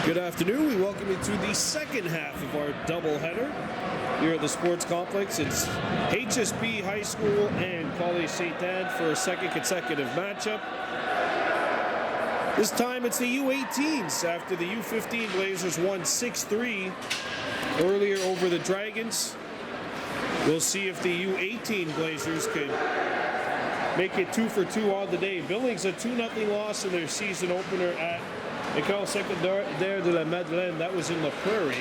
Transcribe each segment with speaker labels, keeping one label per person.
Speaker 1: Good afternoon. We welcome you to the second half of our doubleheader here at the Sports Complex. It's HSB High School and College Sainte-Anne for a second consecutive matchup. This time it's the U18s after the U15 Blazers won 6-3 earlier over the Dragons. We'll see if the U18 Blazers could make it 2 for 2 on the day. Billings a 2-0 loss in their season opener at École Secondaire de la Madeleine. That was in La Prairie.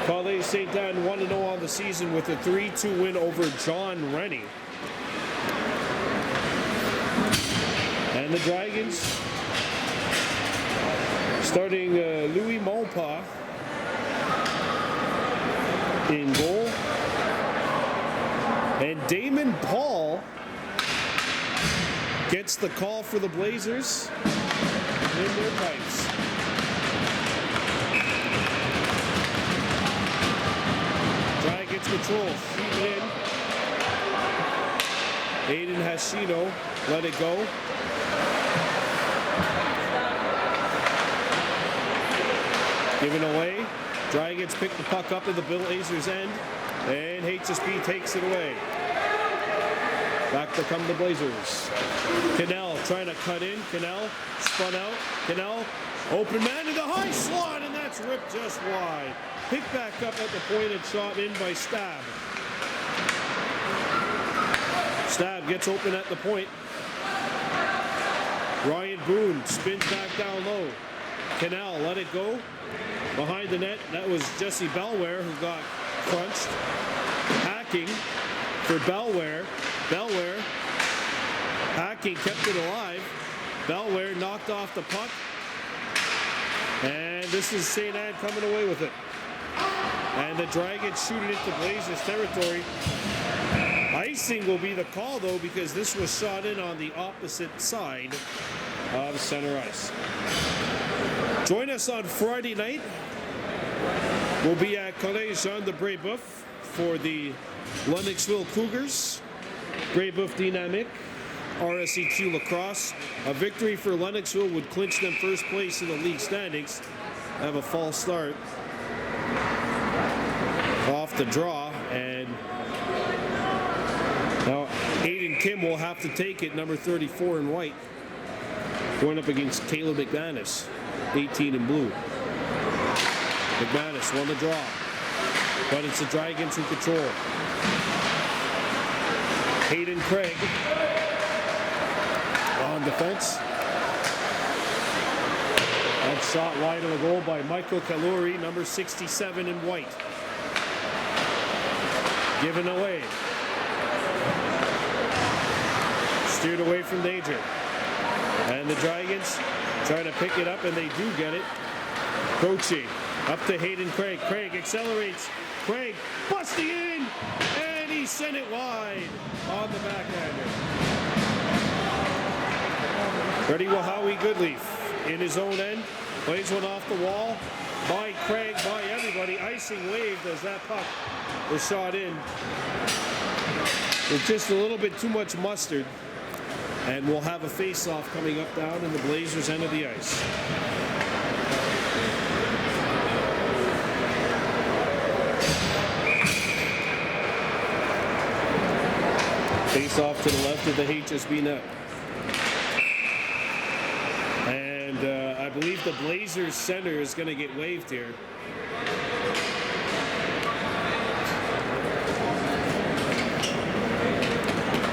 Speaker 1: College Sainte-Anne 1-0 on the season with a 3-2 win over John Rennie. And the Dragons starting Louis Monpas in goal. And Damon Paul gets the call for the Blazers in their pipes. Dragons control, shoot in. Aiden Hashino, let it go. Given away. Dragons pick the puck up at the Blazers' end, and HSB takes it away. Back to come the Blazers. Cannell trying to cut in. Cannell spun out. Cannell, open man to the high slot, and that's ripped just wide. Picked back up at the point and shot in by Stab. Stab gets open at the point. Ryan Boone spins back down low. Cannell let it go. Behind the net, that was Jesse Belware who got crunched. Hacking for Belware. Belware hacking kept it alive. Belware knocked off the puck. And this is Sainte-Anne coming away with it. And the Dragons shoot it into Blazers territory. Icing will be the call though, because this was shot in on the opposite side of center ice. Join us on Friday night. We'll be at Collège Jean de Brébeuf for the Lennoxville Cougars. Brébeuf Dynamic, RSEQ lacrosse. A victory for Lennoxville would clinch them first place in the league standings. Have a false start off the draw, and now Aiden Kim will have to take it, number 34 in white, going up against Caleb McManus, 18 in blue. McManus won the draw, but it's the Dragons who control. Hayden Craig on defense. That shot wide of the goal by Michael Kaluri, number 67 in white. Given away. Steered away from danger. And the Dragons trying to pick it up, and they do get it. Croce up to Hayden Craig. Craig accelerates. Craig busting in, and he sent it wide on the backhander. Ready Wahawi Goodleaf in his own end. Plays one off the wall. By Craig, by everybody. Icing waved as that puck was shot in. With just a little bit too much mustard. And we'll have a face-off coming up down in the Blazers' end of the ice. Face off to the left of the HSB net. And I believe the Blazers center is going to get waved here.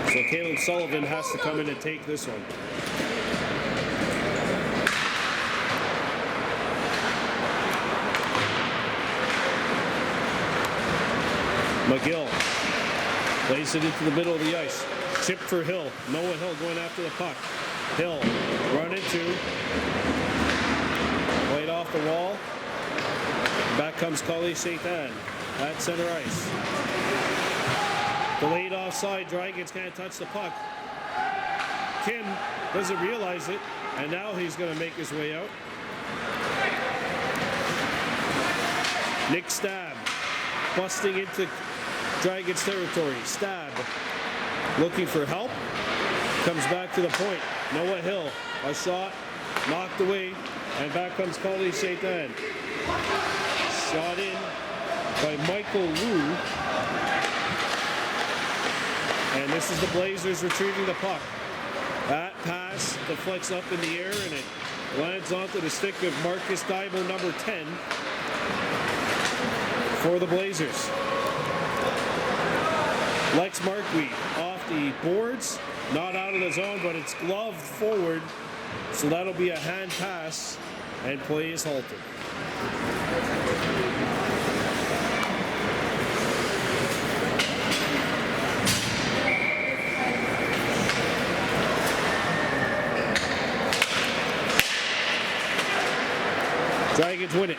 Speaker 1: So Caleb Sullivan has to come in and take this one. McGill plays it into the middle of the ice. Chip for Hill. Noah Hill going after the puck. Hill run into. Played off the wall. Back comes College Sainte-Anne at center ice. Delayed offside. Dragons can't touch the puck. Kim doesn't realize it, and now he's going to make his way out. Nick Stab busting into Dragons territory. Stab looking for help. Comes back to the point. Noah Hill, a shot knocked away And back comes Sainte-Anne. Shot in by Michael Liu. And this is the Blazers retrieving the puck. That pass deflects up in the air and it lands onto the stick of Marcus Diver, number 10, for the Blazers. Lex Marquis off the boards, not out of the zone, but it's gloved forward, so that'll be a hand pass, and play is halted. Dragons win it.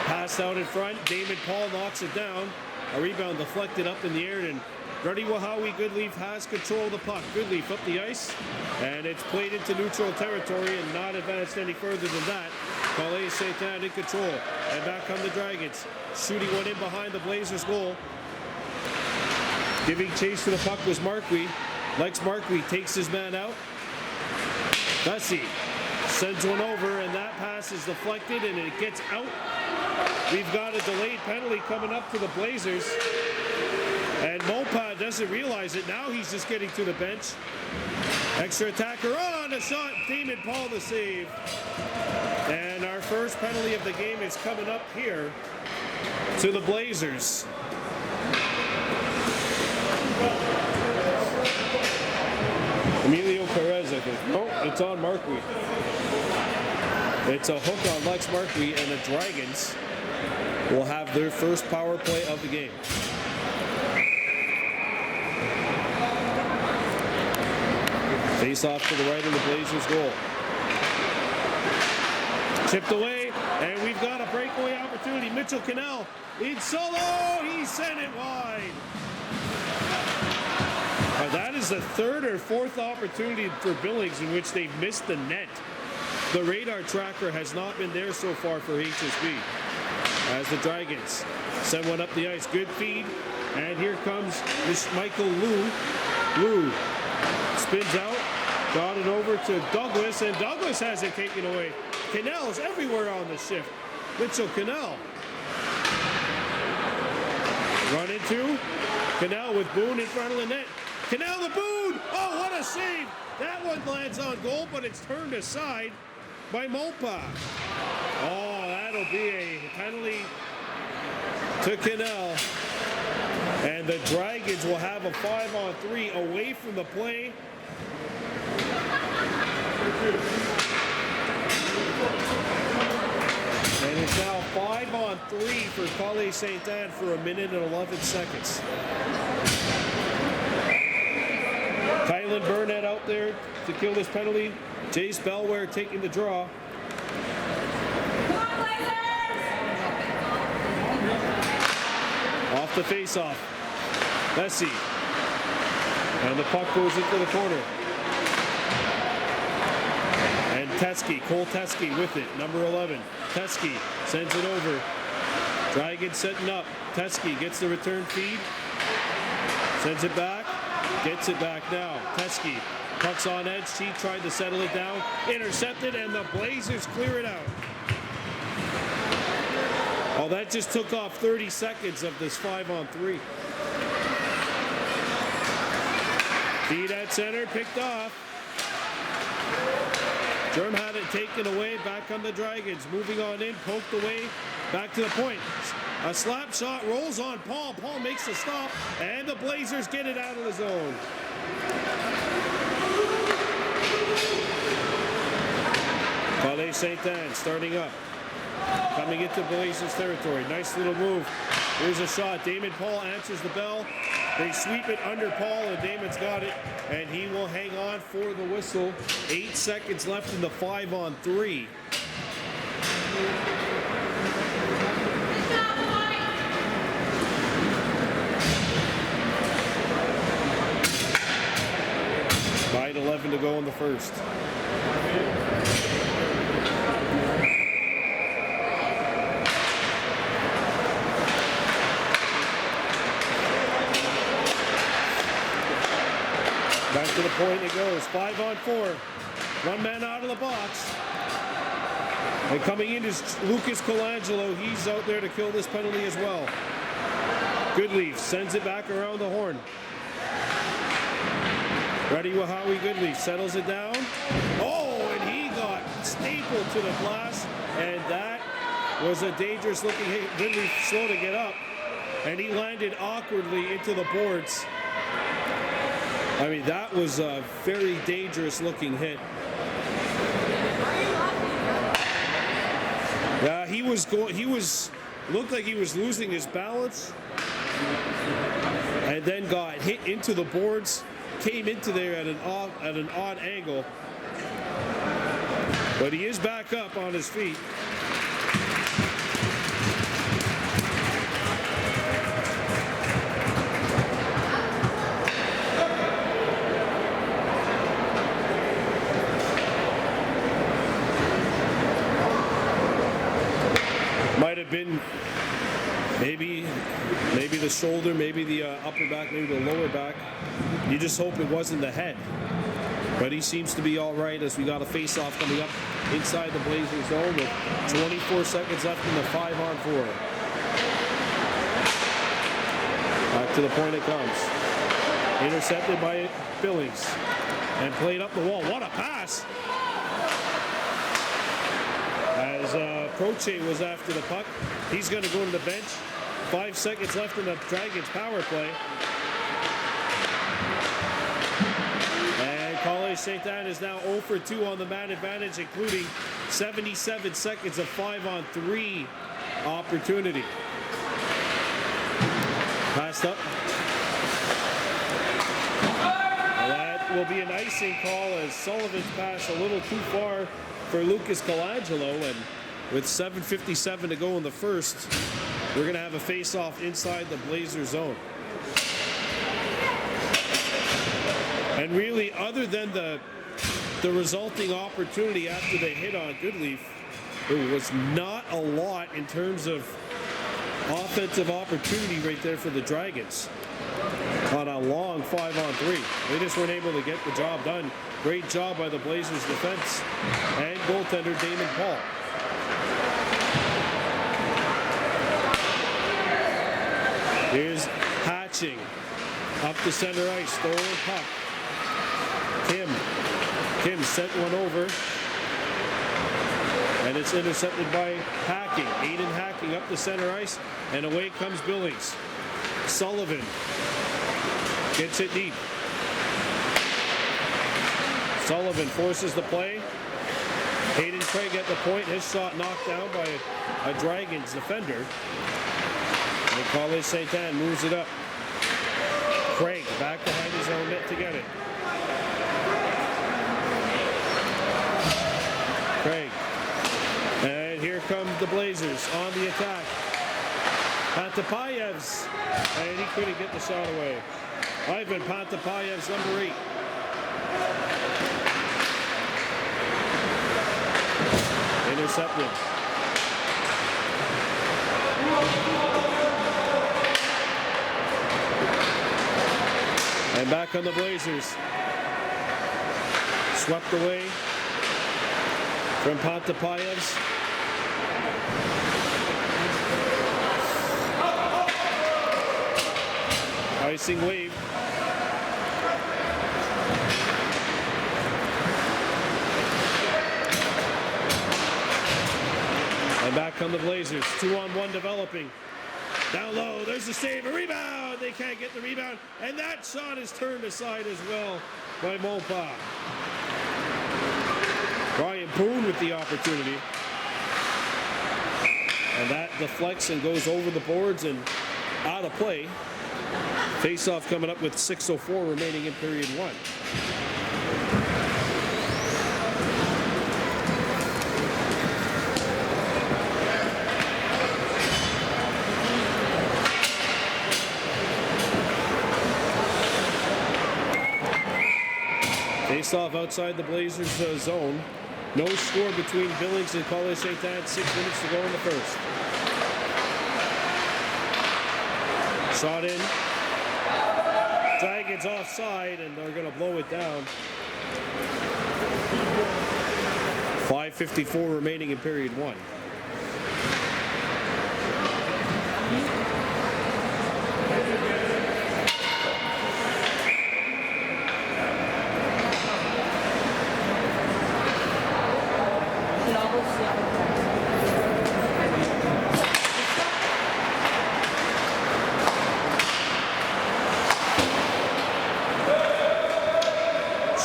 Speaker 1: Pass out in front. David Paul knocks it down. A rebound deflected up in the air, and Ruddy Wahawi Goodleaf has control of the puck. Goodleaf up the ice, and it's played into neutral territory and not advanced any further than that. Sainte-Anne in control, and back come the Dragons. Shooting one in behind the Blazers' goal. Giving chase to the puck was Marquis. Lex Marquis takes his man out. Bessie sends one over, and that pass is deflected, and it gets out. We've got a delayed penalty coming up to the Blazers. And Mopa doesn't realize it. Now he's just getting to the bench. Extra attacker on the shot. Damon Paul the save. And our first penalty of the game is coming up here to the Blazers. Emilio Perez, I think. No, it's on Marquis. It's a hook on Lex Marquis, and the Dragons will have their first power play of the game. Face off to the right of the Blazers' goal. Chipped away, and we've got a breakaway opportunity. Mitchell Cannell in solo. He sent it wide. That is the third or fourth opportunity for Billings in which they've missed the net. The radar tracker has not been there so far for HSB. As the Dragons send one up the ice. Good feed. And here comes this Michael Liu. Liu spins out. Got it over to Douglas. And Douglas has it taken away. Cannell is everywhere on the shift. Mitchell Cannell. Run into Cannell with Boone in front of the net. Cannell the Boone! Oh, what a save! That one lands on goal, but it's turned aside by Mopa. Oh, that'll be a penalty to Cannell. And the Dragons will have a 5-on-3 away from the play. And it's now 5-on-3 for Sainte-Anne for 1 minute and 11 seconds. Kylan Burnett out there to kill this penalty. Jace Bellware taking the draw. Off the face-off. Bessie. And the puck goes into the corner. And Teskey, Cole Teskey with it, number 11. Teskey sends it over. Dragons setting up. Teskey gets the return feed. Sends it back. Gets it back now. Teskey. Puck's on edge. He tried to settle it down. Intercepted, and the Blazers clear it out. Oh, that just took off 30 seconds of this 5-on-3. Feed at center, picked off. Germ had it taken away. Back on the Dragons. Moving on in, poked away. Back to the point. A slap shot rolls on Paul. Paul makes the stop, and the Blazers get it out of the zone. Sainte-Anne starting up. Coming into Blazers territory. Nice little move. Here's a shot. Damon Paul answers the bell. They sweep it under Paul, and Damon's got it, and he will hang on for the whistle. 8 seconds left in the 5-on-3. By 11 to go in the first. Back to the point it goes. 5 on 4. One man out of the box. And coming in is Lucas Colangelo. He's out there to kill this penalty as well. Goodleaf sends it back around the horn. Ready with Howie Goodleaf. Settles it down. Oh, and he got stapled to the glass. And that was a dangerous looking hit. Goodleaf slow to get up. And he landed awkwardly into the boards. I mean, that was a very dangerous looking hit. Yeah, looked like he was losing his balance and then got hit into the boards, came into there at an odd angle. But he is back up on his feet. Might have been maybe the shoulder, maybe the upper back, maybe the lower back. You just hope it wasn't the head. But he seems to be all right as we got a face-off coming up inside the Blazers zone with 24 seconds left in the 5 on 4. Back to the point it comes. Intercepted by Billings and played up the wall. What a pass! As Proche was after the puck. He's going to go to the bench. 5 seconds left in the Dragons power play. And College Sainte-Anne is now 0 for 2 on the man advantage, including 77 seconds of 5 on 3 opportunity. Passed up. And that will be an icing call as Sullivan's pass a little too far for Lucas Colangelo, and with 7:57 to go in the first, we're going to have a face-off inside the Blazer zone. And really, other than the resulting opportunity after they hit on Goodleaf, there was not a lot in terms of offensive opportunity right there for the Dragons on a long 5 on 3. They just weren't able to get the job done. Great job by the Blazers defense and goaltender Damon Paul. Here's Hatching up the center ice, stolen puck. Kim sent one over, and it's intercepted by Hacking. Aiden Hacking up the center ice, and away comes Billings. Sullivan gets it deep. Sullivan forces the play. Hayden Craig at the point. His shot knocked down by a Dragons defender. And College Sainte-Anne moves it up. Craig back behind his own net to get it. Craig. And here come the Blazers on the attack. Pantapayev's. And he couldn't get the shot away. Ivan Pantapayev's number 8. Intercepted. And back on the Blazers. Swept away from Pantapayev's. Icing wave. And back on the Blazers. 2-on-1 developing. Down low. There's the save. A rebound. They can't get the rebound. And that shot is turned aside as well by Mopa. Brian Boone with the opportunity. And that deflects and goes over the boards and out of play. Face-off coming up with 6:04 remaining in period 1. Face-off outside the Blazers zone. No score between Billings and College Sainte-Anne. 6 minutes to go in the first. Shot in. Dragons offside, and they're going to blow it down. 5:54 remaining in period 1.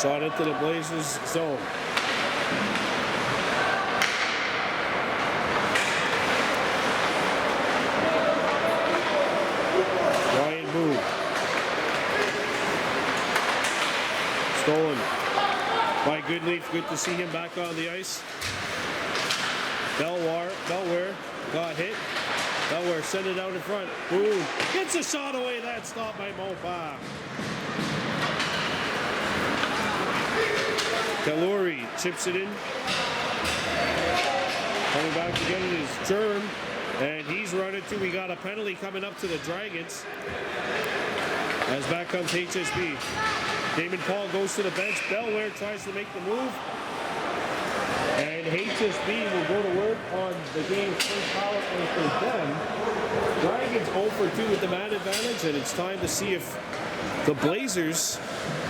Speaker 1: Shot into the Blazers zone. Ryan Boone. Stolen by Goodleaf. Good to see him back on the ice. Belware got hit. Belware sent it out in front. Boone gets a shot away. That's stopped by Mopa. Kaluri chips it in. Coming back to get it is Germ. And he's running too. We got a penalty coming up to the Dragons. As back comes HSB. Damon Paul goes to the bench. Belware tries to make the move. And HSB will go to work on the game's first power play for them. Dragons 0 for 2 with the man advantage. And it's time to see if the Blazers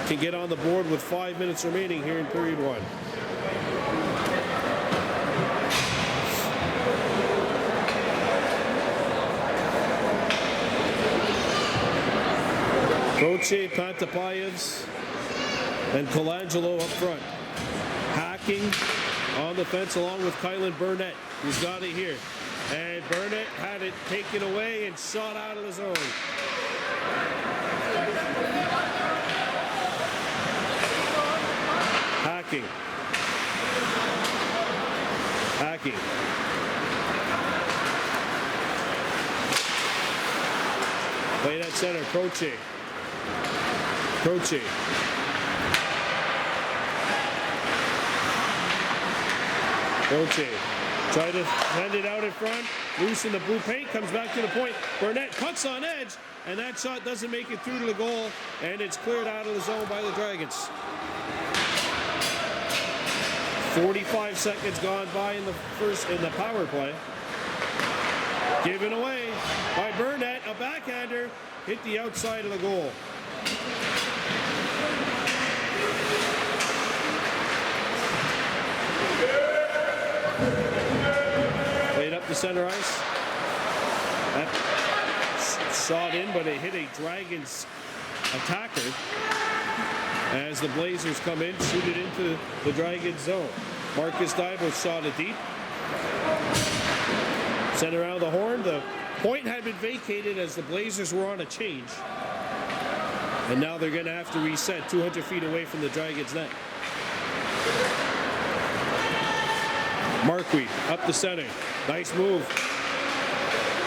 Speaker 1: can get on the board with 5 minutes remaining here in period 1. Croce, Pantapayevs, and Colangelo up front. Hacking on the fence along with Kylan Burnett, who's got it here. And Burnett had it taken away and shot out of the zone. Hacking. Play that center, Croce. Try to send it out in front. Loose in the blue paint. Comes back to the point. Burnett cuts on edge. And that shot doesn't make it through to the goal. And it's cleared out of the zone by the Dragons. 45 seconds gone by in the power play. Given away by Burnett. A backhander hit the outside of the goal. Played up the center ice. That shot in, but it hit a Dragons attacker. As the Blazers come in, shoot it into the Dragons zone. Marcus Dibo shot it deep. Sent around the horn. The point had been vacated as the Blazers were on a change. And now they're going to have to reset 200 feet away from the Dragons net. Marquis up the center. Nice move.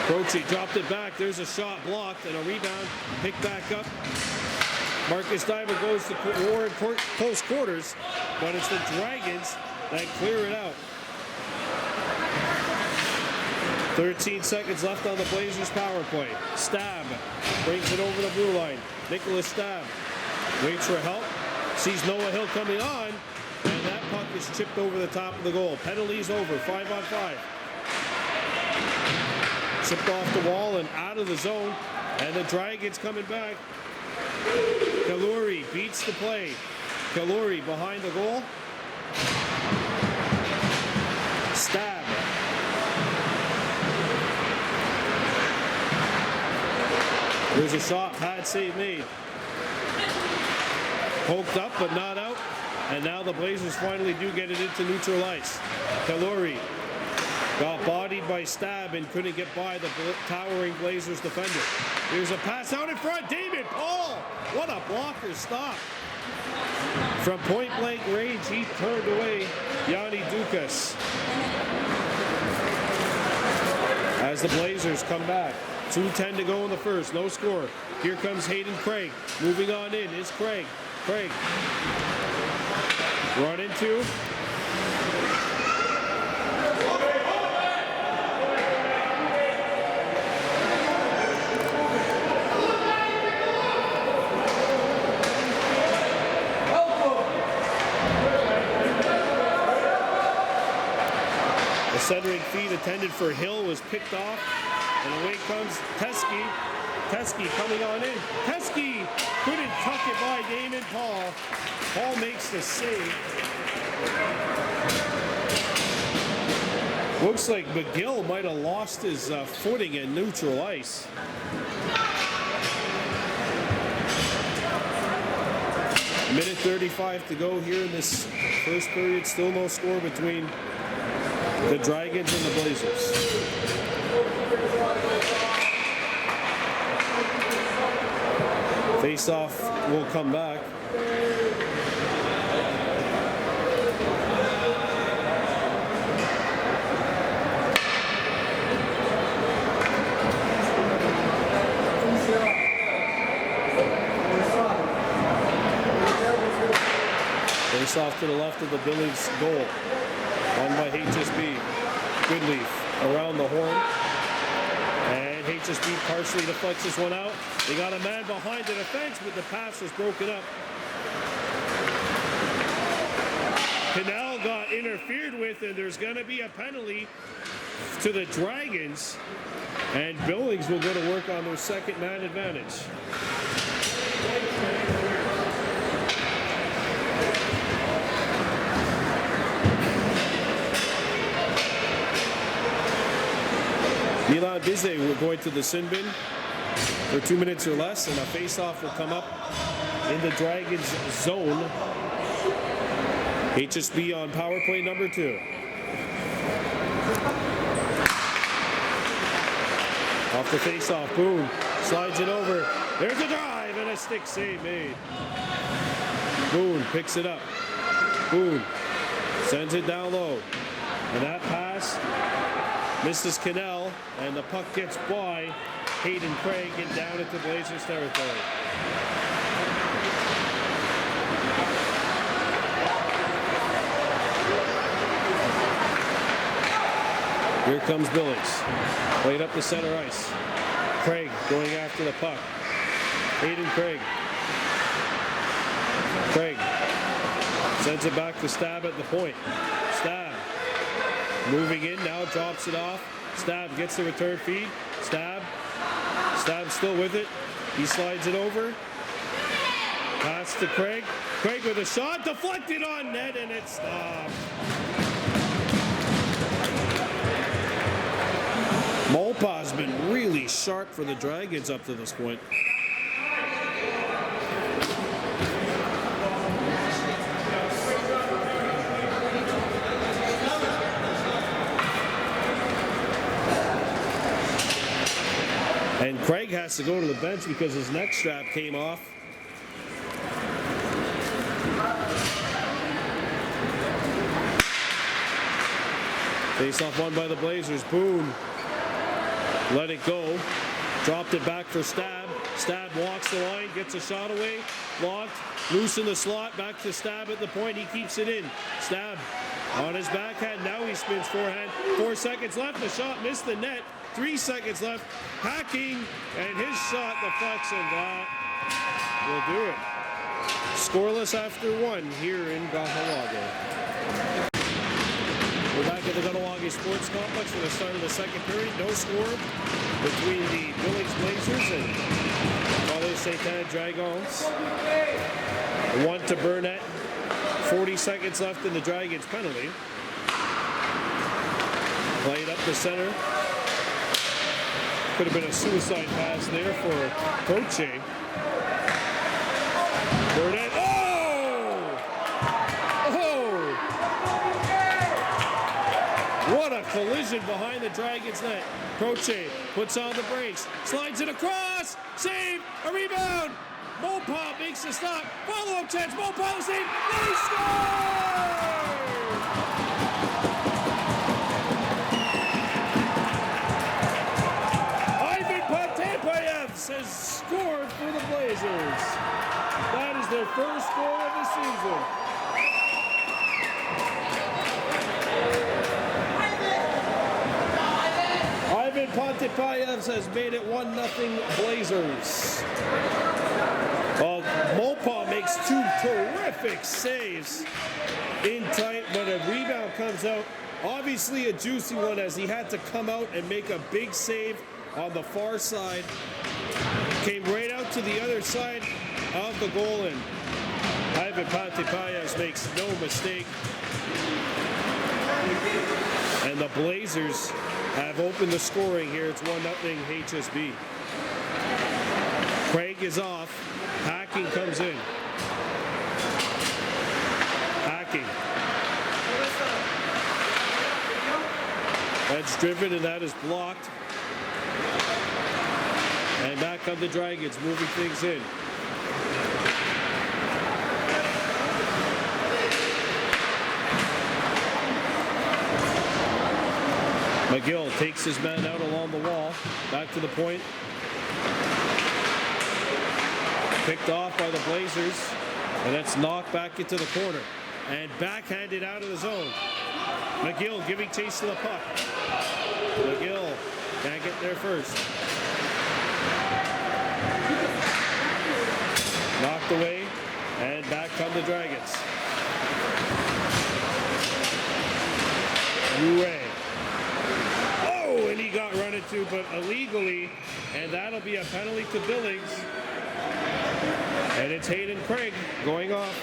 Speaker 1: Croce dropped it back. There's a shot blocked and a rebound picked back up. Marcus Diver goes to Warren close quarters, but it's the Dragons that clear it out. 13 seconds left on the Blazers power play. Stab brings it over the blue line. Nicholas Stab waits for help, sees Noah Hill coming on, and that puck is chipped over the top of the goal. Penalties over, 5-on-5. Chipped off the wall and out of the zone, and the Dragons coming back. Kaluri beats the play. Kaluri behind the goal. Stab. There's a shot, pad save made. Poked up but not out. And now the Blazers finally do get it into neutral ice. Kaluri got bodied by Stab and couldn't get by the towering Blazers defender. Here's a pass out in front. David Paul! What a blocker stop. From point blank range, he turned away Yanni Dukas. As the Blazers come back. 2:10 to go in the first. No score. Here comes Hayden Craig. Moving on in is Craig. Craig. Run into. centering feed intended for Hill was picked off. And away comes Teskey. Teskey coming on in. Teskey couldn't tuck it by Damon Paul. Paul makes the save. Looks like McGill might have lost his footing in neutral ice. Minute 35 to go here in this first period. Still no score between the Dragons and the Blazers. Face-off will come back. Face-off to the left of the Billings goal. Won by HSB. Goodleaf around the horn. And HSB partially deflects this one out. They got a man behind the defense, but the pass was broken up. Canal got interfered with, and there's going to be a penalty to the Dragons. And Billings will go to work on their second man advantage. Milan Bizet will go into the sin bin for 2 minutes or less, and a face-off will come up in the Dragons zone. HSB on power play number 2. Off the face-off, Boone slides it over. There's a drive and a stick save made. Boone picks it up. Boone sends it down low, and that pass misses Cannell, and the puck gets by Hayden Craig and down into Blazers territory. Here comes Billings. Played up the center ice. Craig going after the puck. Hayden Craig. Craig sends it back to Stab at the point. Stab moving in now, drops it off. Stab gets the return feed. Stab still with it. He slides it over. Pass to Craig. Craig with a shot, deflected on net, and it stopped. Molpa's been really sharp for the Dragons up to this point. And Craig has to go to the bench because his neck strap came off. Face-off won by the Blazers. Boone let it go. Dropped it back for Stab. Stab walks the line, gets a shot away. Locked, loose in the slot, back to Stab at the point. He keeps it in. Stab on his backhand. Now he spins forehand. 4 seconds left. The shot missed the net. 3 seconds left. Hacking, and his shot deflects, and that will do it. Scoreless after 1 here in Kahu'aga. We're back at the Kahu'aga Sports Complex for the start of the second period. No score between the Billings Blazers and Sainte-Anne Dragons. 1 to Burnett. 40 seconds left in the Dragons penalty. Played up the center. Could have been a suicide pass there for Croce. Burnett. Oh! What a collision behind the Dragons net. Croce puts on the brakes, slides it across, save, a rebound. Molpa makes a stop. Follow-up chance. Molpa save. They score! Has scored for the Blazers. That is their first goal of the season. Ivan Pontepayev has made it 1-0 Blazers. Molpa makes 2 terrific saves in tight, but a rebound comes out Obviously a juicy one as he had to come out and make a big save on the far side. Came right out to the other side of the goal, and Ivan Pantipayas makes no mistake. And the Blazers have opened the scoring here. It's 1-0 HSB. Craig is off. Hacking comes in. Hacking. That's driven and that is blocked. And back come the Dragons, moving things in. McGill takes his man out along the wall. Back to the point. Picked off by the Blazers. And that's knocked back into the corner. And backhanded out of the zone. McGill giving chase to the puck. McGill can't get there first. Knocked away. And back come the Dragons. Rouet. Oh, and he got run into, but illegally. And that'll be a penalty to Billings. And it's Hayden Craig going off.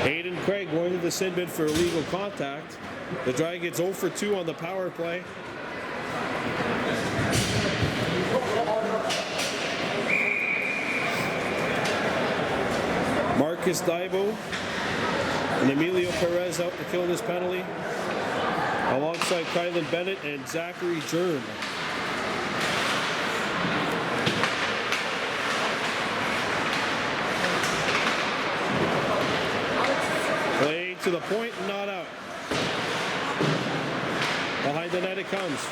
Speaker 1: Hayden Craig going to the sin bin for illegal contact. The Dragons 0 for 2 on the power play. Marcus Daibo and Emilio Perez out to kill this penalty, alongside Kylan Bennett and Zachary Germ. Play to the point, not out. Behind the net it comes.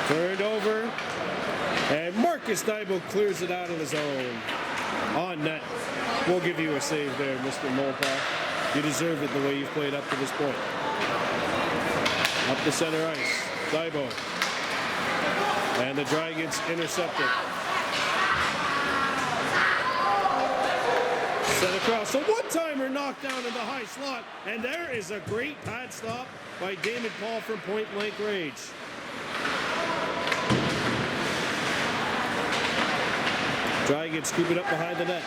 Speaker 1: Turned over, and Marcus Daibo clears it out of the zone. On net. We'll give you a save there, Mr. Molpa. You deserve it the way you've played up to this point. Up the center ice. Daibo. And the Dragons intercept it. Set across. A one-timer knocked down in the high slot. And there is a great pad stop by Damon Paul from point-blank range. Dragons scoop it up behind the net.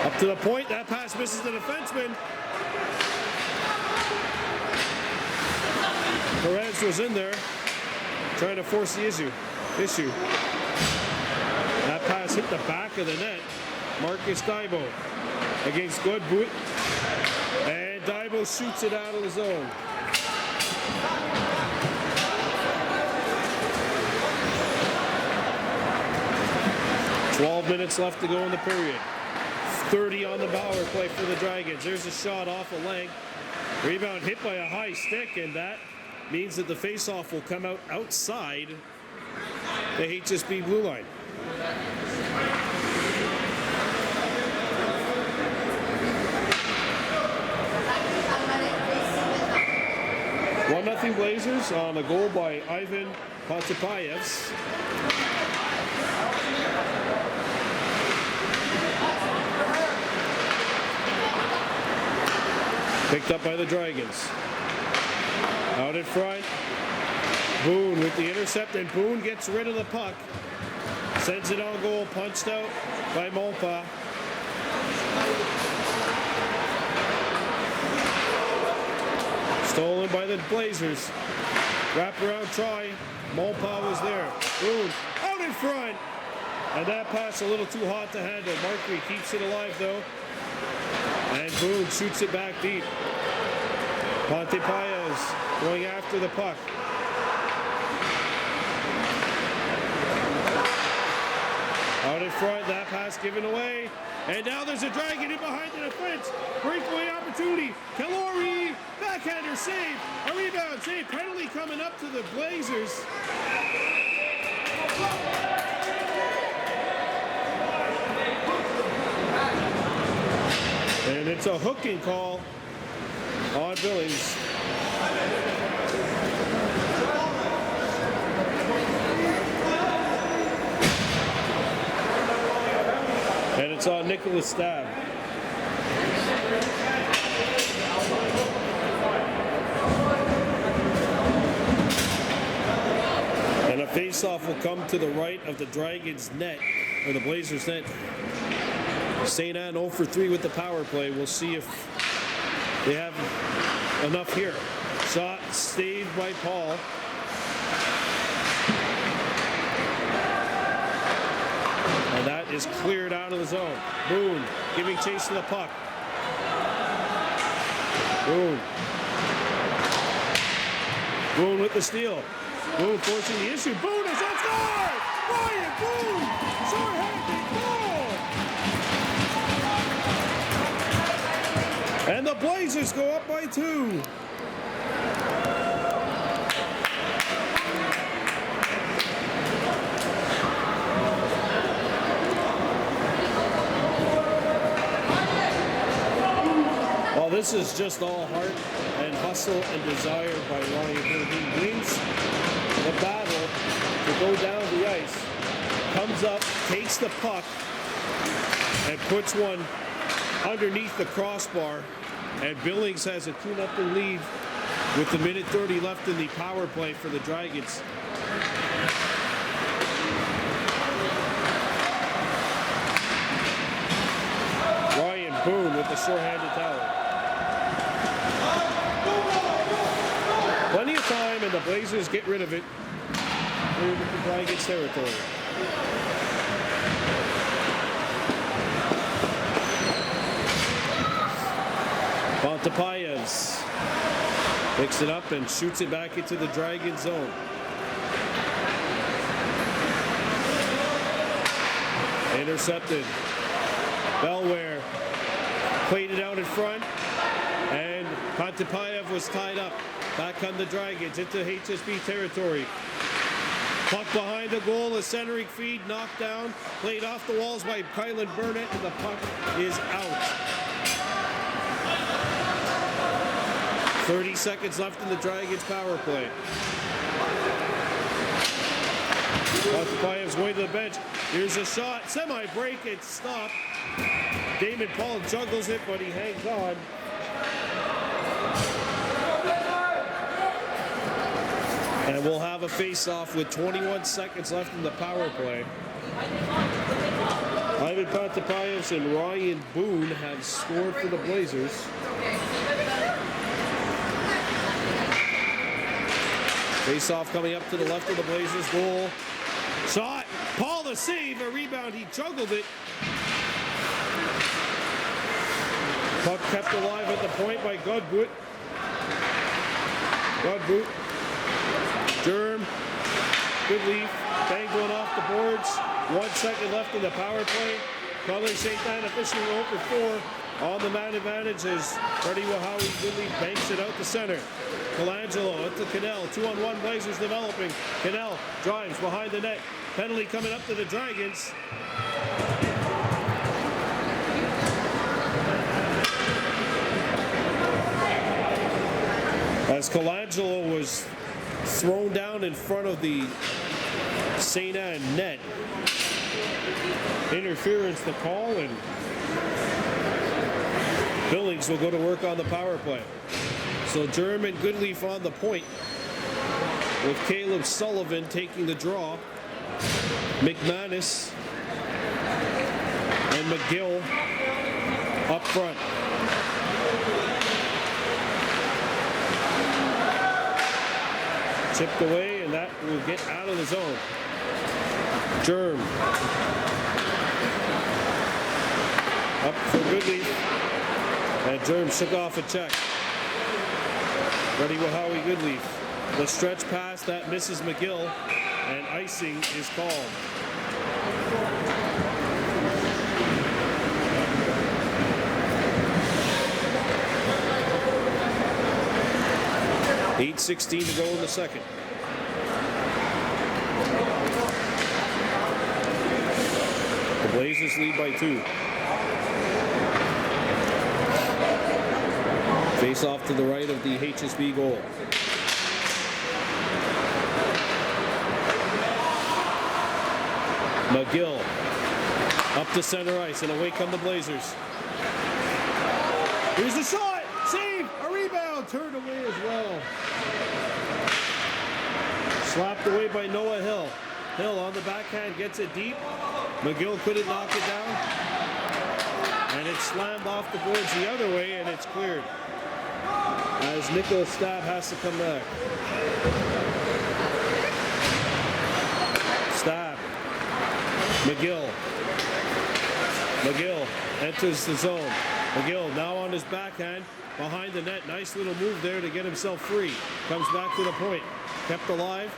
Speaker 1: Up to the point, that pass misses the defenseman. Perez was in there, trying to force the issue. That pass hit the back of the net. Marcus Daibo against Godbout. And Daibo shoots it out of the zone. Minutes left to go in the period. 30 on the power play for the Dragons. There's a shot off a leg. Rebound hit by a high stick, and that means that the faceoff will come out outside the HSB blue line. $1-0 Blazers on a goal by Ivan Pantipayas. Picked up by the Dragons. Out in front. Boone with the intercept, and Boone gets rid of the puck. Sends it on goal, punched out by Molpa. Stolen by the Blazers. Wraparound try. Molpa was there. Boone out in front. And that pass a little too hot to handle. Markey keeps it alive though. And Boone shoots it back deep. Pantipayas going after the puck. Out in front, that pass given away. And now there's a Dragon in behind the defense. Breakaway opportunity. Kalori, backhander save. A rebound save. Penalty coming up to the Blazers. And it's a hooking call on Billings. It's on Nicholas Stab. And a face-off will come to the right of the Dragons' net, or the Blazers' net. Sainte-Anne 0 for 3 with the power play. We'll see if they have enough here. Shot saved by Paul. And that is cleared out of the zone. Boone giving chase to the puck. Boone. Boone with the steal. Boone forcing the issue. Boone is outside! Ryan Boone! Short-handed goal! And the Blazers go up by 2. Well, this is just all heart and hustle and desire by Ryan Boone. He wins the battle to go down the ice, comes up, takes the puck, and puts one underneath the crossbar, and Billings has a 2-0 lead with the minute 30 left in the power play for the Dragons. Ryan Boone with the short-handed towel. Plenty of time, and the Blazers get rid of it. Clear with the Dragons' territory. Pontapayevs picks it up and shoots it back into the Dragon zone. Intercepted. Belware played it out in front, and Pontapyev was tied up. Back on the Dragons into HSB territory. Puck behind the goal, a centering feed, knocked down, played off the walls by Kylan Burnett, and the puck is out. 30 seconds left in the Dragons power play. Pontapayev's way to the bench. Here's a shot, semi-break, it's stopped. Damon Paul juggles it, but he hangs on. And we'll have a face-off with 21 seconds left in the power play. Ivan Pontapayevs and Ryan Boone have scored for the Blazers. Face-off coming up to the left of the Blazers goal. Shot, Paul the save, a rebound, he juggled it. Puck kept alive at the point by Godbout. Germ, good leaf, banged one off the boards. 1 second left in the power play. Color Sainte-Anne officially 0 for 4 on the man advantage as Freddie Wahawi Goodleaf banks it out to center. Colangelo into Cannell, 2-on-1 Blazers developing. Cannell drives behind the net. Penalty coming up to the Dragons. As Colangelo was thrown down in front of the Sainte-Anne net. Interference the call, and Billings will go to work on the power play. So German Goodleaf on the point with Caleb Sullivan taking the draw. McManus and McGill up front. Chipped away, and that will get out of the zone. Germ. Up for Goodleaf. And Germ shook off a check. Ready Wahawi Goodleaf. The stretch pass that misses McGill, and icing is called. .8:16 to go in the second. The Blazers lead by 2. Face off to the right of the HSB goal. McGill up to center ice, and away come the Blazers. Here's the shot! Save! A rebound! Turned away as well. Slapped away by Noah Hill. Hill on the backhand gets it deep. McGill couldn't knock it down. And it's slammed off the boards the other way, and it's cleared. As Nicholas Stab has to come back. Stab. McGill. McGill enters the zone. McGill now on his backhand behind the net. Nice little move there to get himself free. Comes back to the point. Kept alive.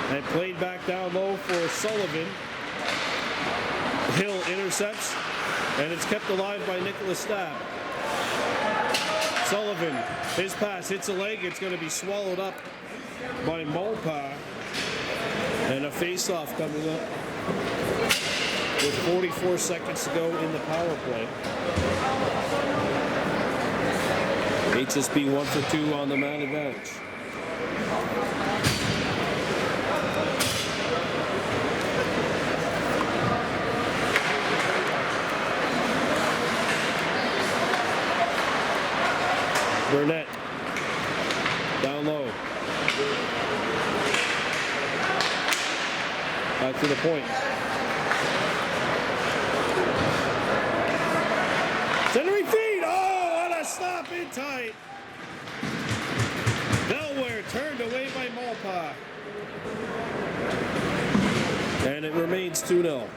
Speaker 1: And played back down low for Sullivan. Hill intercepts. And it's kept alive by Nicholas Stab. Sullivan, his pass hits a leg. It's going to be swallowed up by Malpa. And a face-off coming up with 44 seconds to go in the power play. HSP 1 for 2 on the man advantage. Burnett down low. Back to the point. Centering feed. Oh, what a stop in tight. Delaware turned away by Malpa. And it remains 2-0.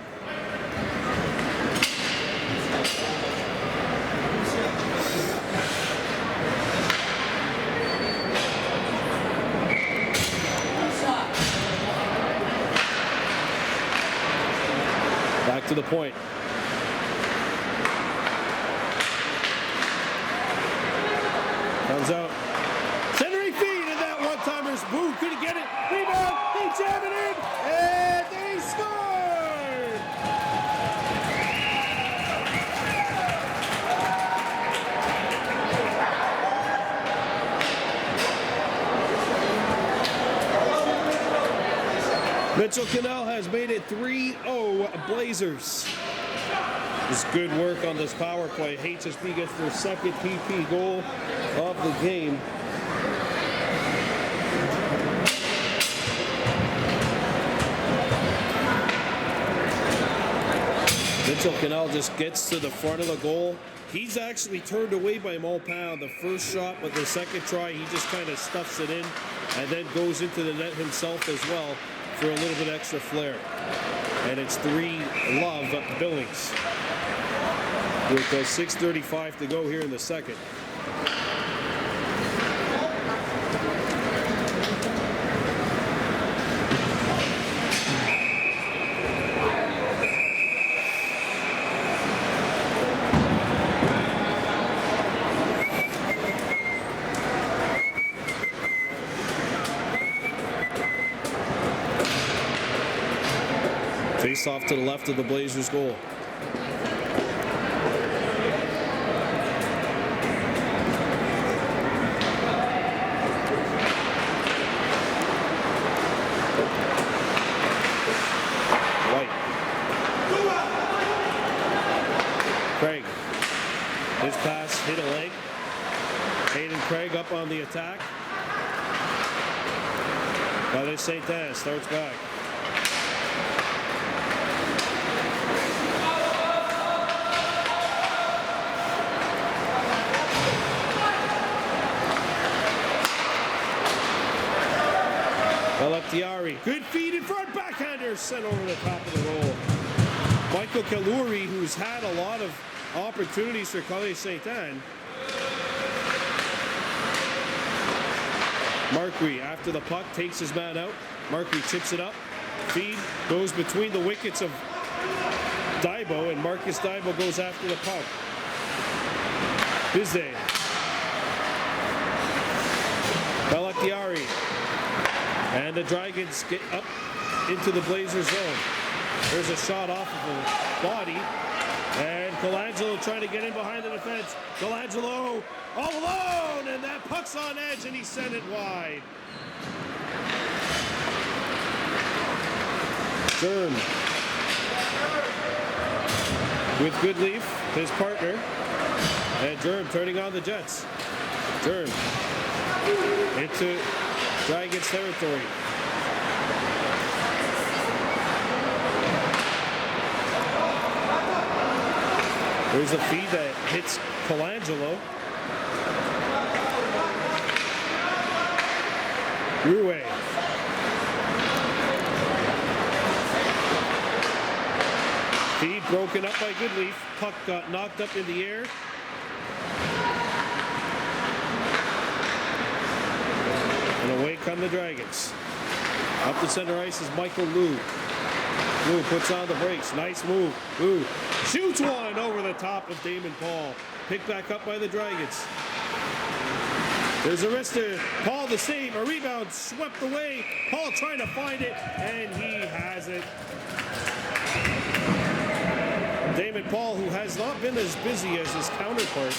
Speaker 1: Back to the point. Comes out. Centering feed, and that one-timer's Boo couldn't get it. Rebound, they jam it in, and they scored! Mitchell Cannell has made it 3-0 Blazers. It's good work on this power play. HSP gets their second PP goal of the game. Mitchell Cannell just gets to the front of the goal. He's actually turned away by Malpa on the first shot, but the second try, he just kind of stuffs it in and then goes into the net himself as well for a little bit extra flair. And it's 3-love Billings with 6:35 to go here in the second. Face off to the left of the Blazers goal. White. Craig. His pass hit a leg. Hayden Craig up on the attack. Now there's Sainte-Anne, starts back. Diari, good feed in front, backhander sent over the top of the roll. Michael Kaluri, who's had a lot of opportunities for College Sainte-Anne. Marquis, after the puck, takes his man out. Marquis chips it up. Feed goes between the wickets of Daibo, and Marcus Daibo goes after the puck. Bizday. Pelletieri. And the Dragons get up into the Blazers zone. There's a shot off of the body. And Colangelo trying to get in behind the defense. Colangelo all alone, and that puck's on edge, and he sent it wide. Stern. with Goodleaf, his partner. And Germ turning on the Jets. Germ into Dragons territory. There's a feed that hits Colangelo. Ruwe. Feed broken up by Goodleaf. Puck got knocked up in the air. And away come the Dragons. Up the center ice is Michael Lou. Lou puts on the brakes. Nice move. Lou shoots one over the top of Damon Paul. Picked back up by the Dragons. There's a wrister. Paul the save. A rebound swept away. Paul trying to find it, and he has it. Damon Paul, who has not been as busy as his counterpart,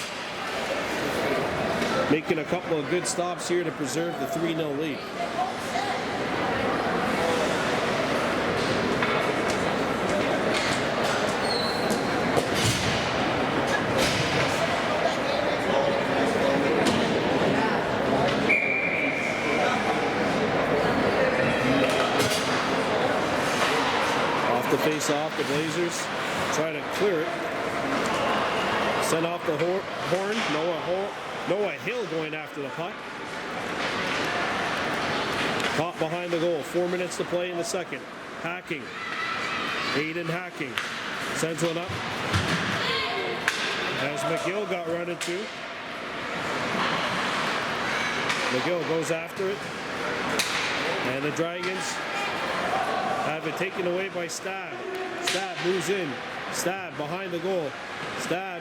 Speaker 1: making a couple of good stops here to preserve the 3-0 lead. Face off, the Blazers try to clear it. Send off the horn. Noah Hill going after the puck. Caught behind the goal. 4 minutes to play in the second. Hacking. Aiden Hacking sends one up. As McGill got run into. McGill goes after it. And the Dragons have it taken away by Stab. Stab moves in. Stab behind the goal. Stab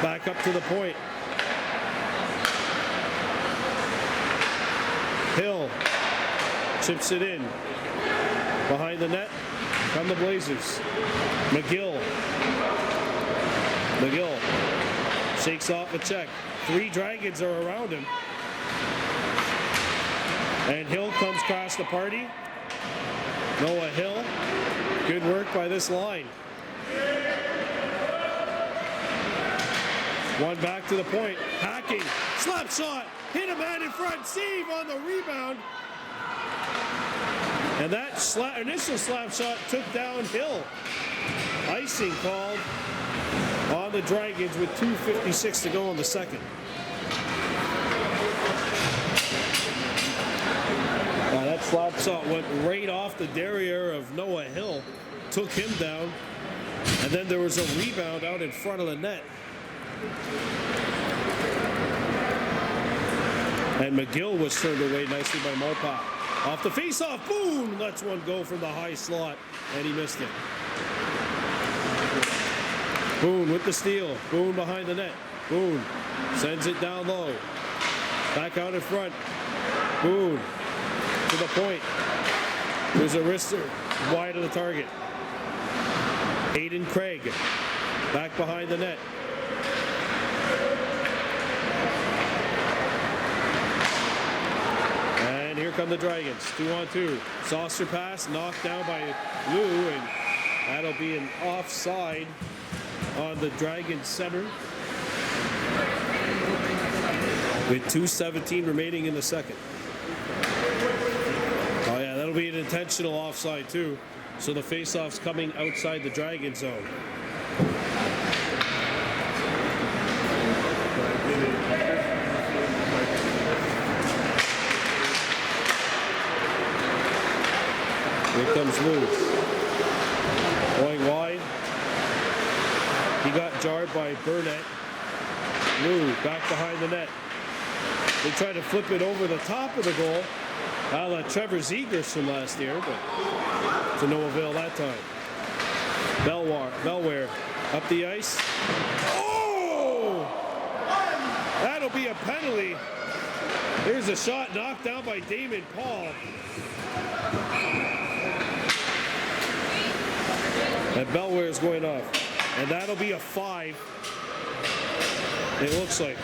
Speaker 1: back up to the point. Hill chips it in. Behind the net come the Blazers. McGill shakes off a check. 3 Dragons are around him. And Hill comes across the party. Noah Hill. Good work by this line. One back to the point. Hacking. Slap shot. Hit a man in front. Save on the rebound. And that initial slap shot took down Hill. Icing called on the Dragons with 2:56 to go in the second. That slap shot went right off the derriere of Noah Hill, took him down, and then there was a rebound out in front of the net. And McGill was turned away nicely by Mopak. Off the face-off, Boone lets one go from the high slot, and he missed it. Boone with the steal. Boone behind the net. Boone sends it down low. Back out in front. Boone to the point. There's a wrister wide of the target. Aiden Craig back behind the net. And here come the Dragons. 2-on-2. Saucer pass knocked down by Lou, and that'll be an offside on the Dragons center. With 2:17 remaining in the second. Oh yeah, that'll be an intentional offside too. So the faceoff's coming outside the Dragon zone. Here comes Lou. Going wide. He got jarred by Burnett. Lou back behind the net. They tried to flip it over the top of the goal. A la Trevor Zegers from last year, but to no avail that time. Belware up the ice. Oh! That'll be a penalty. Here's a shot knocked down by Damon Paul. And Belware is going off. And that'll be a 5. It looks like.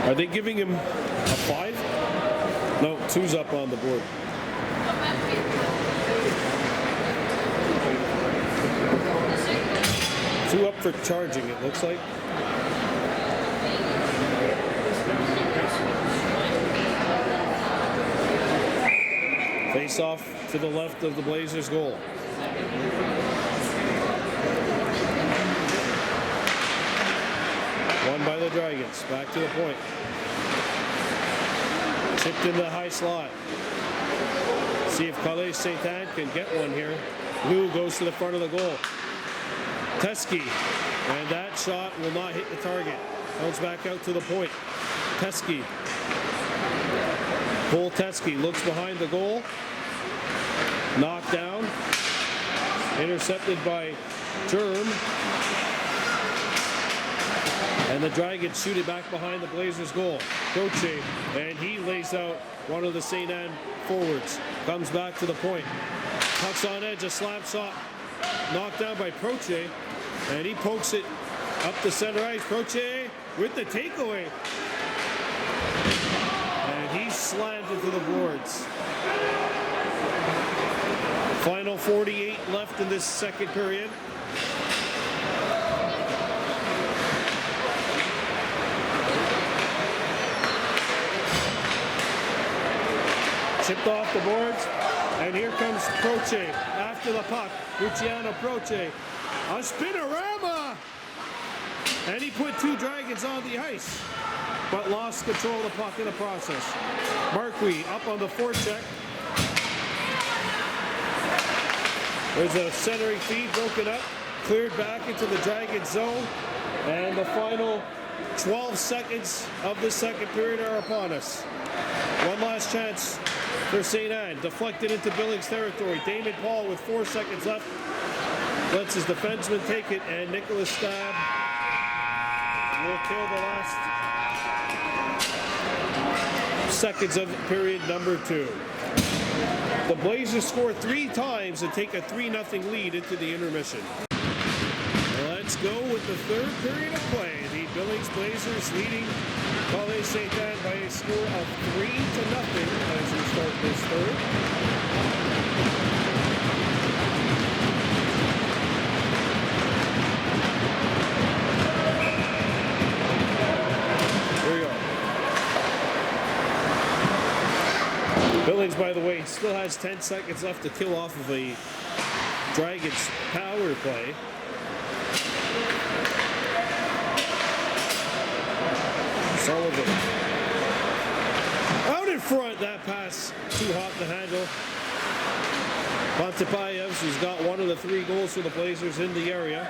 Speaker 1: Are they giving him a 5? No, 2's up on the board. Two up for charging, it looks like. Face off to the left of the Blazers' goal. Won by the Dragons. Back to the point. Chipped in the high slot. See if Sainte-Anne can get one here. Lou goes to the front of the goal. Teske, and that shot will not hit the target. Comes back out to the point. Teske. Cole Teske looks behind the goal. Knocked down. Intercepted by Germ. And the Dragons shoot it back behind the Blazers' goal. Croce, and he lays out one of the Sainte-Anne forwards. Comes back to the point. Pucks on edge, a slap shot. Knocked down by Croce. And he pokes it up the center ice. Croce with the takeaway. And he's slammed into the boards. Final 48 left in this second period. Chipped off the boards. And here comes Croce after the puck. Luciano Croce. A spinorama! And he put two Dragons on the ice, but lost control of the puck in the process. Marquis up on the forecheck. There's a centering feed broken up, cleared back into the Dragon zone, and the final 12 seconds of the second period are upon us. One last chance for Sainte-Anne, deflected into Billings territory. Damon Paul with 4 seconds left. Lets his defenseman take it, and Nicholas Stab will kill the last seconds of period number 2. The Blazers score 3 times and take a 3-0 lead into the intermission. Let's go with the third period of play. The Billings Blazers leading Sainte-Anne by a score of 3-0 as we start this third. Billings, by the way, still has 10 seconds left to kill off of a Dragons power play. Sullivan out in front. That pass too hot to handle. Pontepayevs, who's got one of the 3 goals for the Blazers in the area.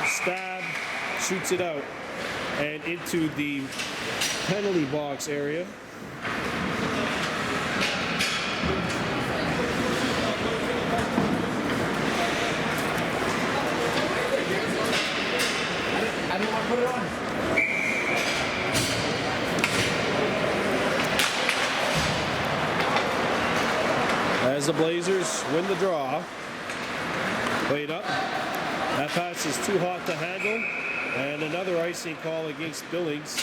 Speaker 1: Stab shoots it out and into the penalty box area.
Speaker 2: I didn't want to put it on.
Speaker 1: As the Blazers win the draw. Played up. That pass is too hot to handle. And another icing call against Billings.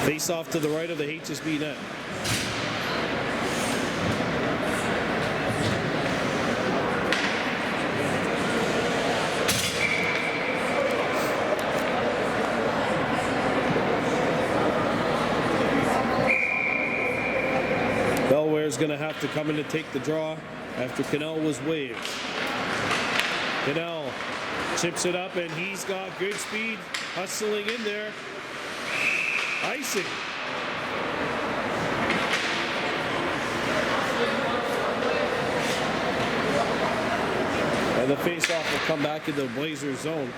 Speaker 1: Face off to the right of the HSB net. Bellware's going to have to come in to take the draw after Cannell was waived. Cannell chips it up, and he's got good speed hustling in there. Icing. And the face-off will come back into the Blazers zone.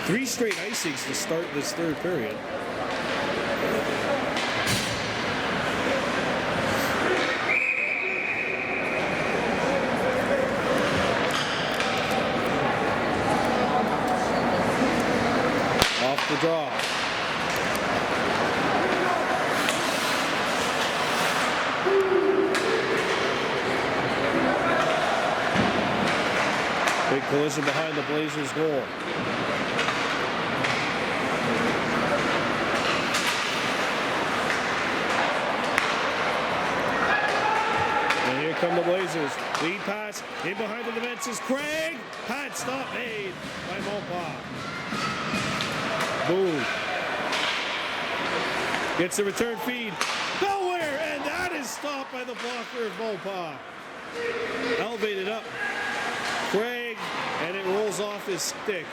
Speaker 1: 3 straight icings to start this third period. Off the draw. Big collision behind the Blazers' goal. And here come the Blazers. Lead pass in behind the defenses. Craig. Pad stop made by Mopa. Boom. Gets the return feed. Nowhere, and that is stopped by the blocker of Mopa. Elevated up. Craig, and it rolls off his stick.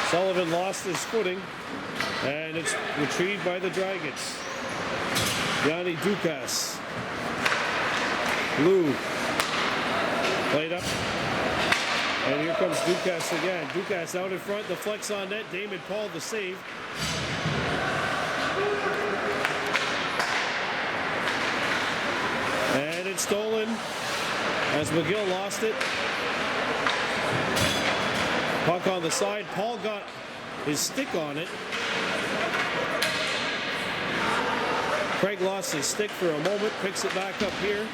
Speaker 1: Sullivan lost his footing, and it's retrieved by the Dragons. Yanni Dukas. Lou. Played up. And here comes Dukas again. Dukas out in front, the flex on net. Damon Paul the save. And it's stolen as McGill lost it. Puck on the side. Paul got his stick on it. Craig lost his stick for a moment, picks it back up here.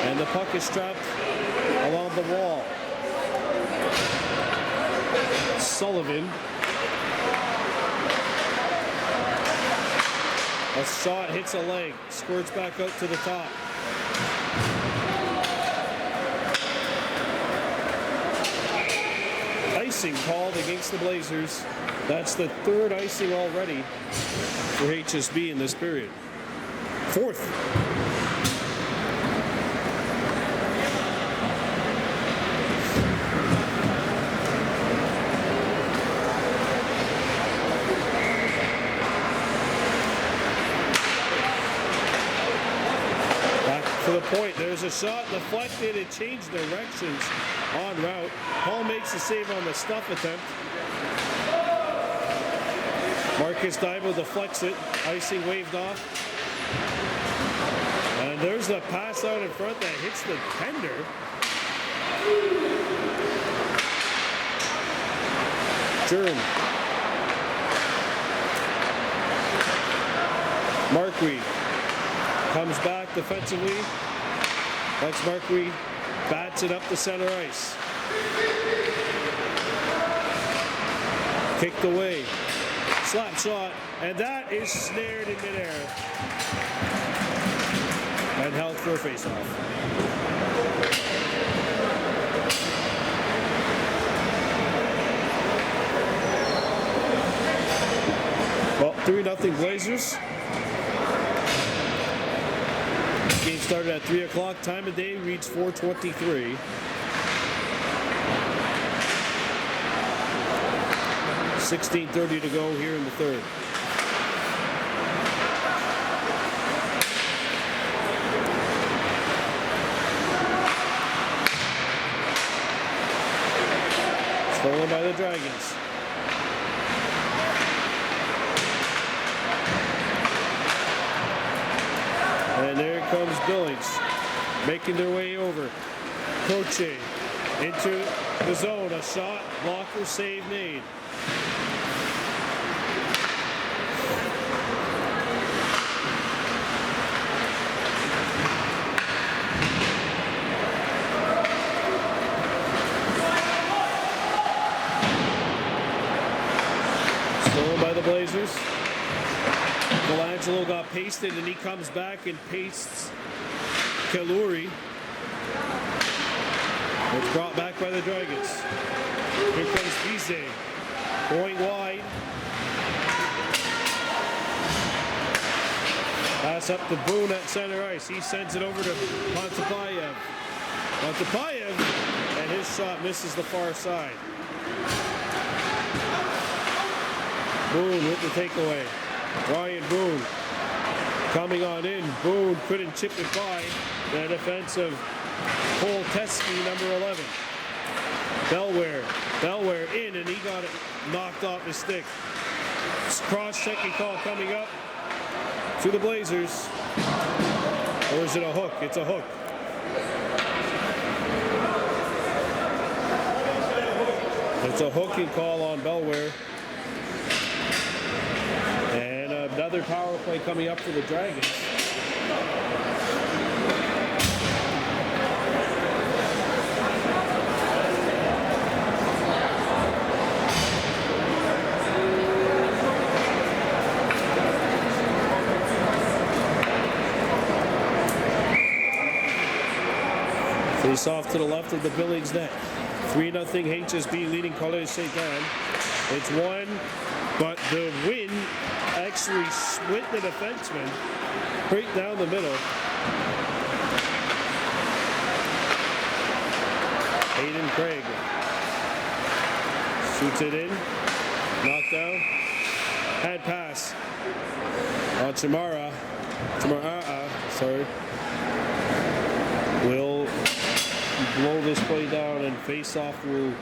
Speaker 1: And the puck is trapped along the wall. Sullivan. A shot hits a leg, squirts back out to the top. Icing called against the Blazers. That's the third icing already for HSB in this period. Fourth. To the point, there's a shot deflected, it changed directions en route. Paul makes the save on the stuff attempt. Marcus Divo deflects it, icing waved off. And there's the pass out in front that hits the tender. Jern. Marquis comes back defensively. Lex Marquis bats it up the center ice. Kicked away. Slap shot, and that is snared in midair. And held for a faceoff. Well, 3-0 Blazers. Game started at 3 o'clock. Time of day reads 4:23. 16:30 to go here in the third. Stolen by the Dragons. And there comes Billings, making their way over. Croce into the zone. A shot, blocker, save made. Stolen by the Blazers. Colangelo got pasted, and he comes back and pastes Kaluri. It's brought back by the Dragons. Here comes Bizet, going wide. Pass up to Boone at center ice. He sends it over to Montepayev. Montepayev, and his shot misses the far side. Boone with the takeaway. Ryan Boone coming on in. Boone couldn't chip it by the defense of Cole Teskey, number 11. Bellware in, and he got it knocked off his stick. Cross-checking call coming up to the Blazers. Or is it a hook? It's a hook. It's a hooking call on Belware. And another power play coming up for the Dragons. Face off to the left of the Billings net. 3-0 HSB leading College Sainte-Anne. It's one, but the win actually split the defenseman right down the middle. Hayden Craig shoots it in, knocked down, hand pass on Chamara, will blow this play down, and face-off will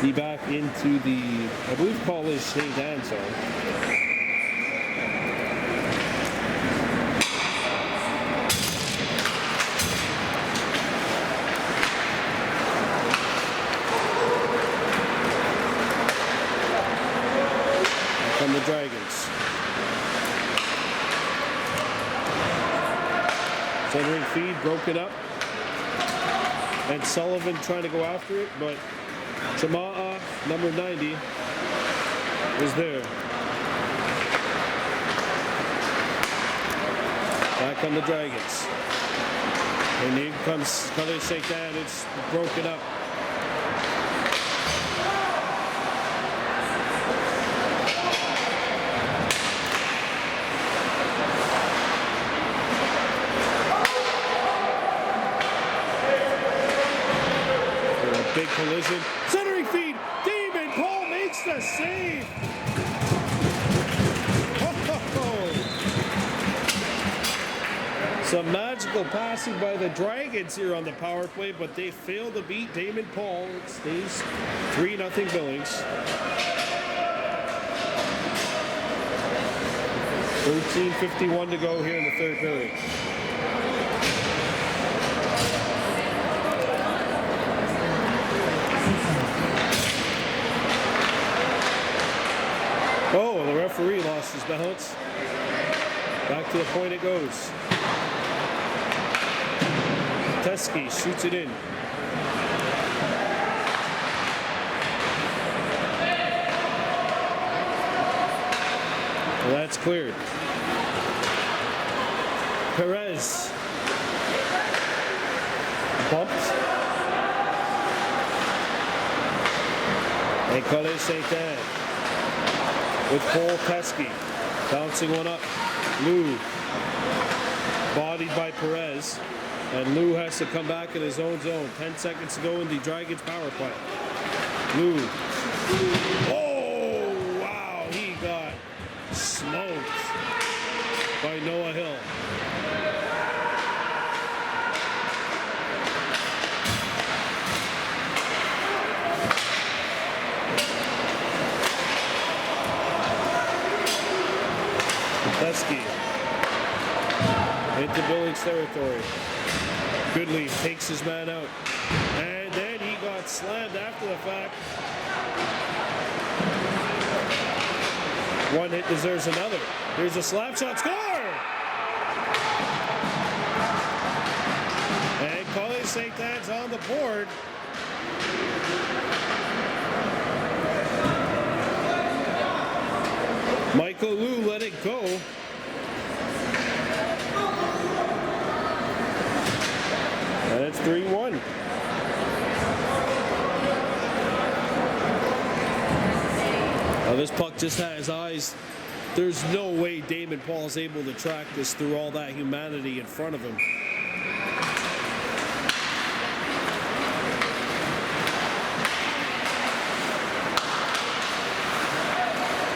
Speaker 1: be back into the, I believe, College Sainte-Anne zone. From the Dragons. Centering feed broken up. And Sullivan trying to go after it, but Chama'a, number 90, is there. Back on the Dragons. And here comes College Sainte-Anne. It's broken up. Big collision. Centering feed. Damon Paul makes the save. Some magical passing by the Dragons here on the power play, but they fail to beat Damon Paul. It stays 3-0 Billings. 13:51 to go here in the third period. Oh, the referee lost his balance. Back to the point it goes. Teskey shoots it in. Well, that's cleared. Perez. Bumped. And College Sainte-Anne with Cole Teskey. Bouncing one up. Lou. Bodied by Perez. And Lou has to come back in his own zone. 10 seconds to go in the Dragons power play. Lou. Oh, wow. He got smoked by Noah Hill. Teskey into Billings territory. Goodleaf takes his man out. And then he got slammed after the fact. One hit deserves another. Here's a slap shot. Score! And College Sainte-Anne's on the board. Michael Lou let it go. And it's 3-1. Now this puck just has eyes. There's no way Damon Paul's able to track this through all that humanity in front of him.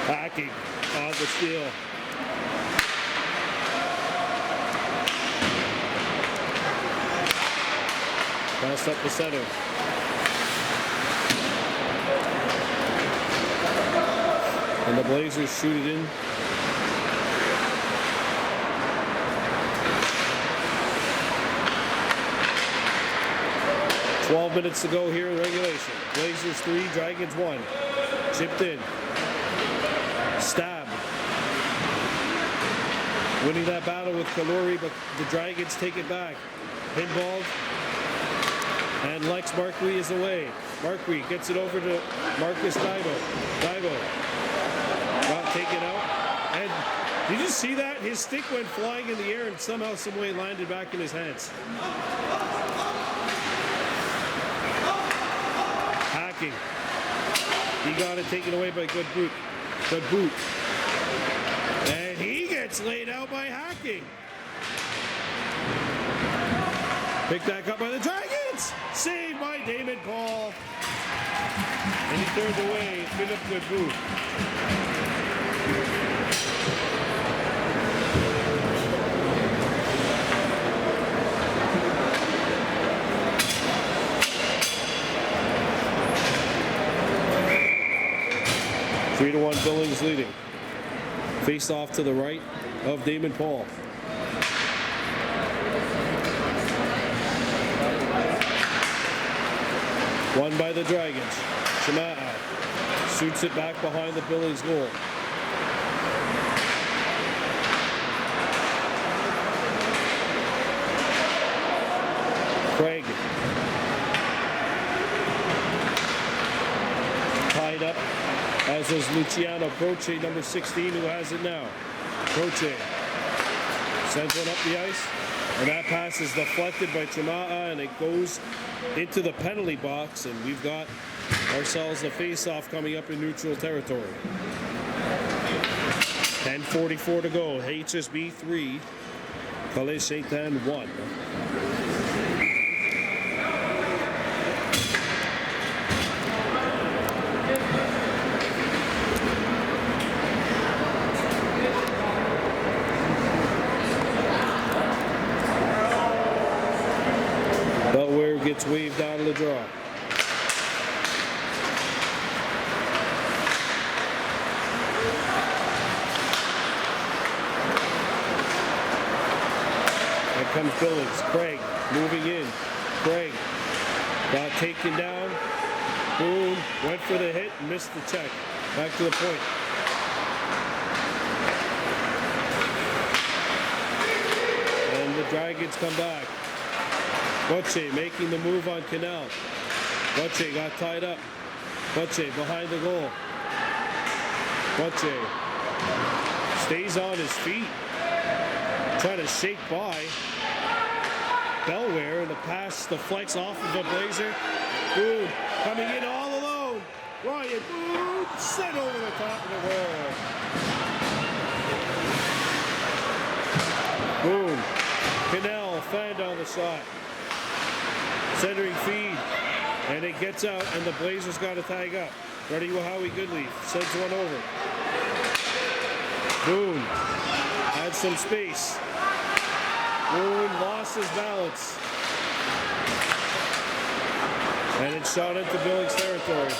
Speaker 1: Hacking on the steal. Pass up the center. And the Blazers shoot it in. 12 minutes to go here in regulation. Blazers 3, Dragons 1. Chipped in. Stab. Winning that battle with Kaluri, but the Dragons take it back. Pinball. And Lex Marquis is away. Marquis gets it over to Marcus Divo. Divo got taken out. And did you see that? His stick went flying in the air and somehow, some way landed back in his hands. Hacking. He got it taken away by Good Boot. Good Boot. And he gets laid out by Hacking. Picked back up by the Dragons. Saved by Damon Paul. And he turned away. Philip Good Boot. Three to 1 Billings leading. Face off to the right of Damon Paul. Won by the Dragons. Sainte-Anne shoots it back behind the Billings goal. Craig. Tied up, as is Luciano Croce, number 16, who has it now. Croce sends one up the ice, and that pass is deflected by Sainte-Anne, and it goes into the penalty box, and we've got ourselves a face-off coming up in neutral territory. 10:44 to go. HSB 3, Calais Sainte-Anne 1. Gets waved out of the draw. Here comes Billings. Craig moving in. Craig got taken down. Boom. Went for the hit and missed the check. Back to the point. And the Dragons come back. Butche making the move on Canal. Butche got tied up. Butche behind the goal. Butche stays on his feet. Trying to shake by Belware, and the pass deflects off of the Blazer. Boom, coming in all alone. Ryan Boom sent over the top of the wall. Boom. Canal fanned on the shot. Centering feed, and it gets out, and the Blazers got to tag up. Ready with Howie Goodleaf, sends one over. Boone had some space. Boone lost his balance. And it's shot into Billings territory.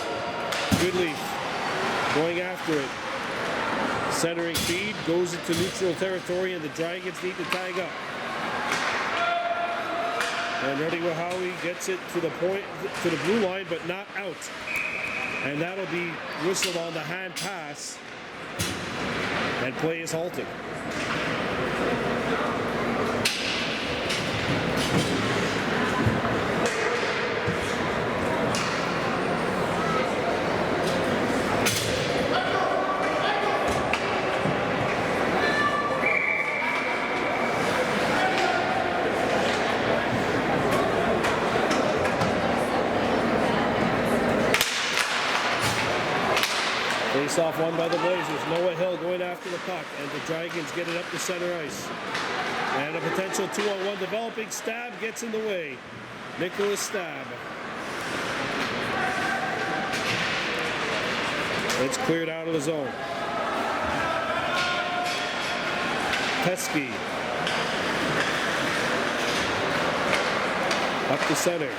Speaker 1: Goodleaf going after it. Centering feed goes into neutral territory, and the Dragons need to tag up. And Reddy Wahowie gets it to the point, to the blue line, but not out. And that'll be whistled on the hand pass. And play is halted. Face-off won by the Blazers. Noah Hill going after the puck, and the Dragons get it up to center ice. And a potential 2-on-1 developing. Stab gets in the way. Nicholas Stab. It's cleared out of the zone. Pesky. Up the center.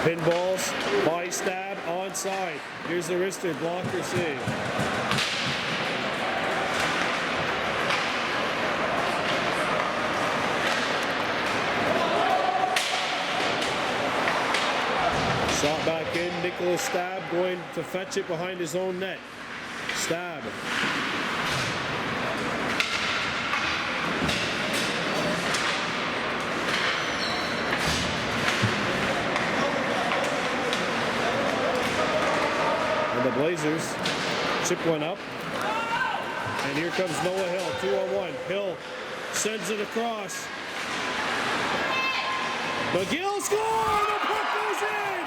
Speaker 1: Pinballs by Stab onside. Here's the wrister blocker save. Nicholas Stab going to fetch it behind his own net. Stab. And the Blazers chip one up. And here comes Noah Hill, 2-on-1. Hill sends it across. McGill scores! The puck goes in!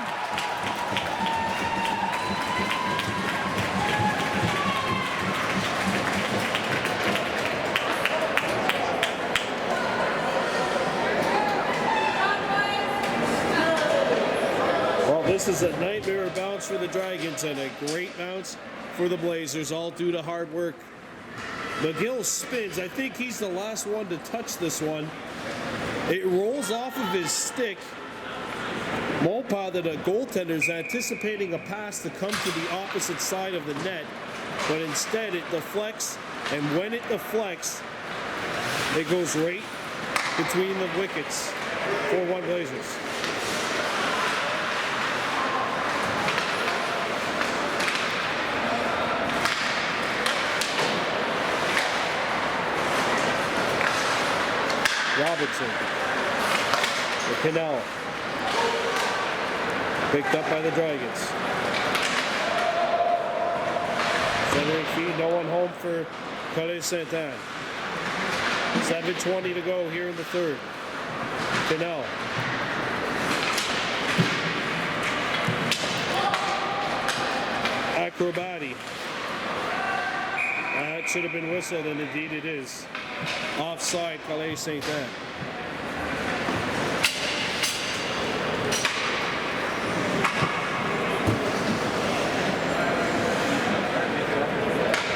Speaker 1: Well, this is a nightmare bounce for the Dragons and a great bounce for the Blazers, all due to hard work. McGill spins. I think he's the last one to touch this one. It rolls off of his stick. Mopa, the goaltender, is anticipating a pass to come to the opposite side of the net, but instead it deflects, and when it deflects, it goes right between the wickets. 4-1 Blazers. Robinson. The Canal. Picked up by the Dragons. Centering feed, no one home for Sainte-Anne. 7:20 to go here in the third. Canal. Acrobati. That should have been whistled, and indeed it is. Offside, Sainte-Anne.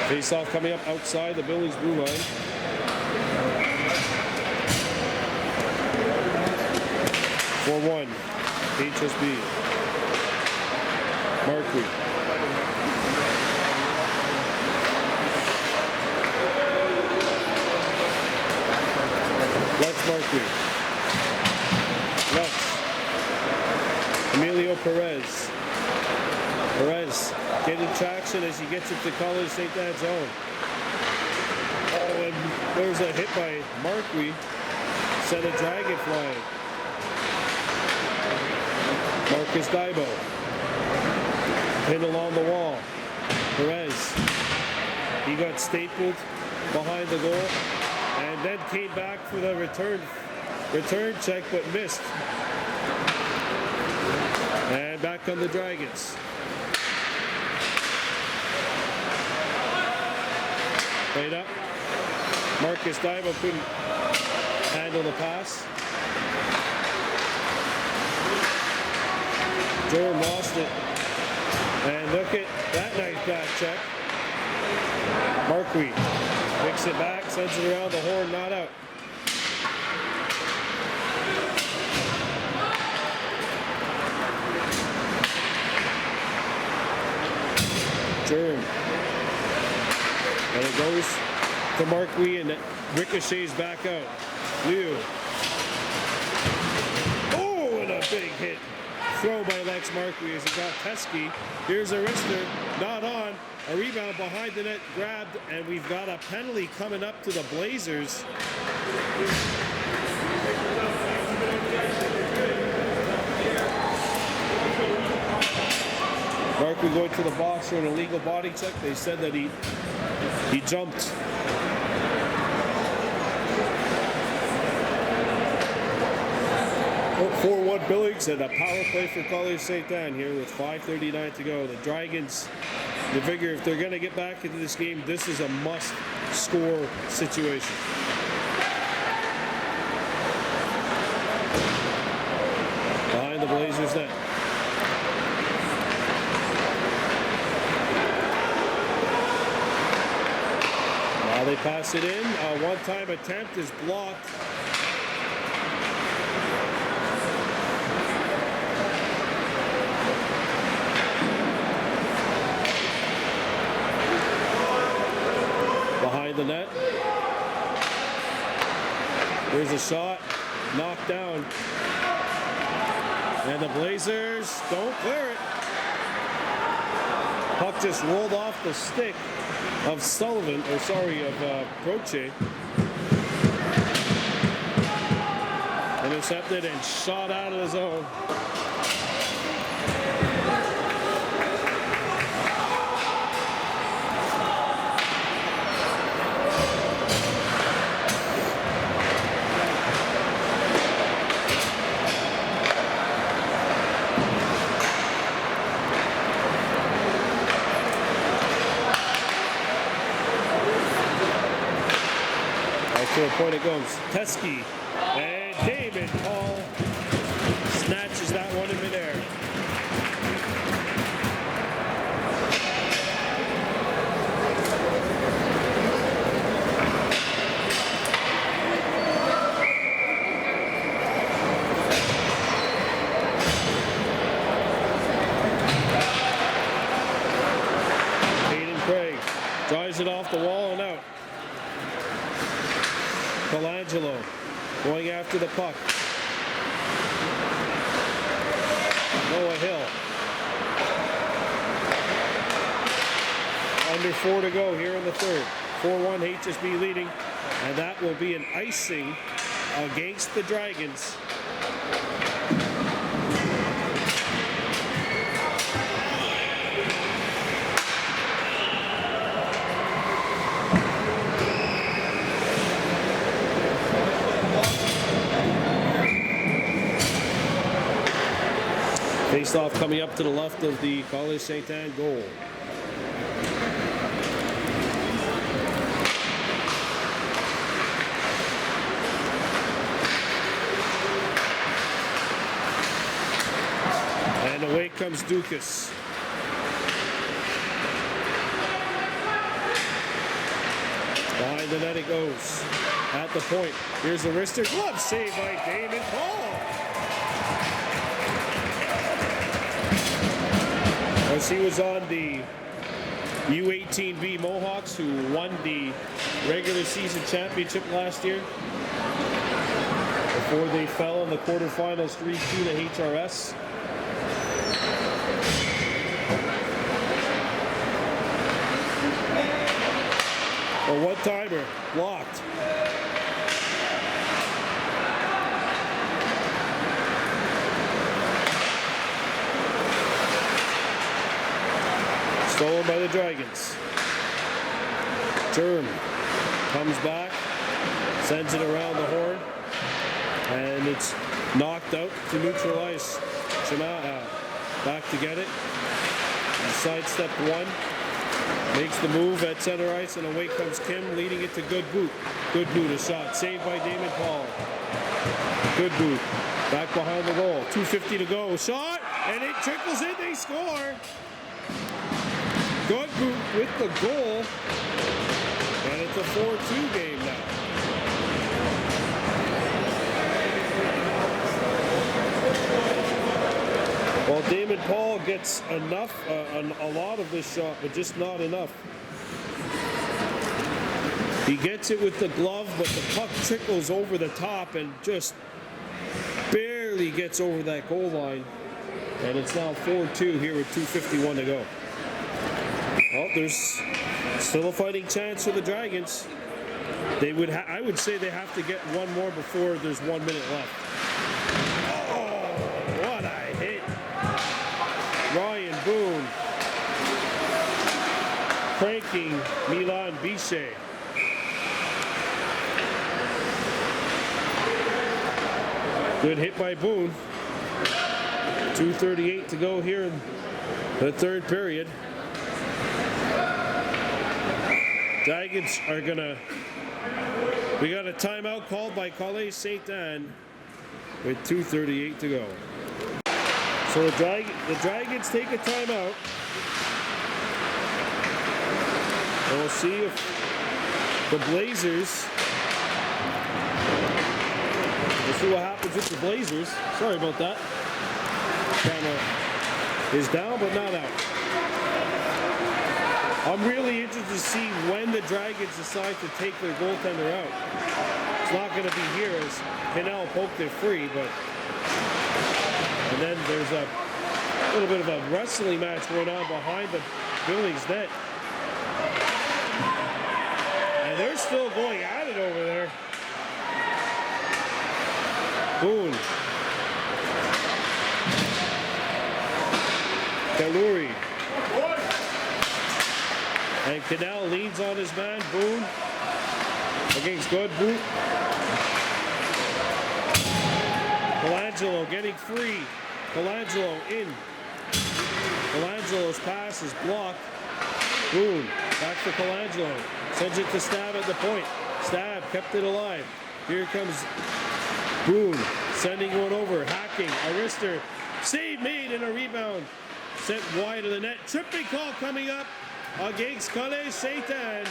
Speaker 1: Face-off coming up outside the Billings blue line. For 1, HSB. Markley. Lex Markley. Lex. Emilio Perez. Perez getting traction as he gets it to Sainte-Anne's zone. Oh, and there's a hit by Markley. Sent a dragon flying. Marcus Daibo. Hit along the wall. Perez. He got stapled behind the goal. And then came back for the return check, but missed. And back on the Dragons. Played up. Marcus Daibo couldn't handle the pass. Jordan lost it. And look at that nice back check. Markley picks it back, sends it around the horn, not out. Germ. And it goes to Markley and it ricochets back out. Liu. Oh, and a big hit. Throw by Lex Markley as he got Teskey. Here's a wrister, not on. A rebound behind the net, grabbed, and we've got a penalty coming up to the Blazers. Markley going to the box for an illegal body check. They said that he jumped. Oh, 4-1 Billings and a power play for Sainte-Anne here with 5:39 to go. The Dragons, they figure if they're going to get back into this game, this is a must-score situation. Behind the Blazers net. Now they pass it in. A one-time attempt is blocked. Behind the net. There's a shot. Knocked down. And the Blazers don't clear it. Puck just rolled off the stick of Sullivan, or sorry, of Broche. Intercepted and shot out of the zone. To a point it goes. Teskey and David Paul snatches that one in midair. Hayden Craig drives it off the wall and out. Colangelo going after the puck. Noah Hill. Under 4 to go here in the third. 4-1 HSB leading, and that will be an icing against the Dragons. Face-off coming up to the left of the College Sainte-Anne goal. And away comes Dukas. Behind the net it goes. At the point. Here's the wrister. Glove save by Damon Paul. As he was on the U18B Mohawks, who won the regular season championship last year before they fell in the quarterfinals 3-2 to HRS. A one-timer blocked. Stolen by the Dragons. Germ comes back, sends it around the horn, and it's knocked out to neutral ice. Back to get it. Sidestep one. Makes the move at center ice, and away comes Kim, leading it to Good Boot. Good Boot, a shot. Saved by Damon Paul. Good Boot. Back behind the goal. 2:50 to go. Shot, and it trickles in. They score. Good Boot with the goal. And it's a 4-2 game now. Well, Damon Paul gets enough, a lot of this shot, but just not enough. He gets it with the glove, but the puck trickles over the top and just barely gets over that goal line. And it's now 4-2 here with 2:51 to go. Well, there's still a fighting chance for the Dragons. They would, I would say, they have to get one more before there's 1 minute left. Oh, what a hit! Ryan Boone cranking Milan Bichet. Good hit by Boone. 2:38 to go here in the third period. Dragons are gonna, we got a timeout called by College Sainte-Anne with 2:38 to go. So the Dragons take a timeout. And we'll see if the Blazers, we'll see what happens with the Blazers. Sorry about that. Camera is down, but not out. I'm really interested to see when the Dragons decide to take their goaltender out. It's not going to be here as Pinnell poked it free, but and then there's a little bit of a wrestling match going on behind the Billings net. And they're still going at it over there. Boone. Kaluri. And Canal leans on his man, Boone. Against good boot. Colangelo getting free. Colangelo in. Colangelo's pass is blocked. Boone back to Colangelo. Sends it to Stab at the point. Stab kept it alive. Here comes Boone sending one over. Hacking. Arister. Save made and a rebound. Sent wide of the net. Tripping call coming up against Sainte-Anne.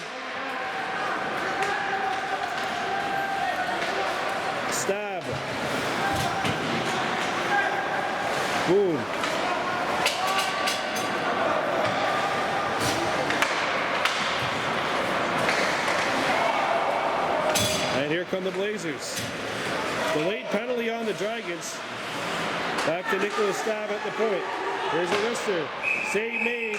Speaker 1: Stab. Boom. And here come the Blazers. The late penalty on the Dragons. Back to Nicholas Stab at the point. Here's a wrister. Save made.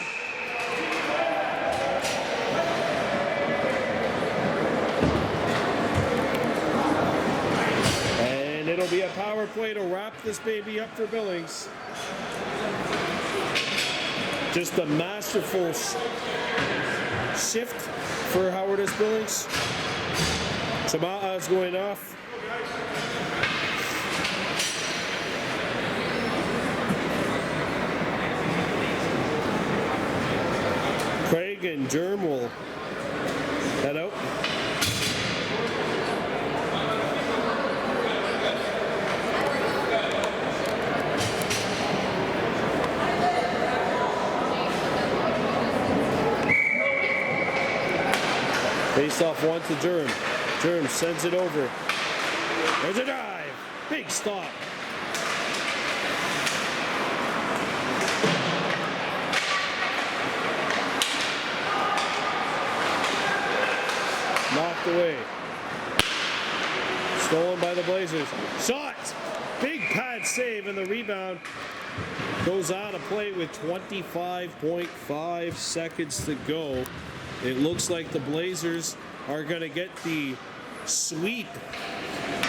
Speaker 1: And it'll be a power play to wrap this baby up for Billings. Just a masterful shift for Howard S. Billings. Chama'a is going off. Craig and Germ will head out. Face off one to Germ. Germ sends it over. There's a drive. Big stop. Knocked away. Stolen by the Blazers. Shot! Big pad save, and the rebound goes out of play with 25.5 seconds to go. It looks like the Blazers are going to get the sweep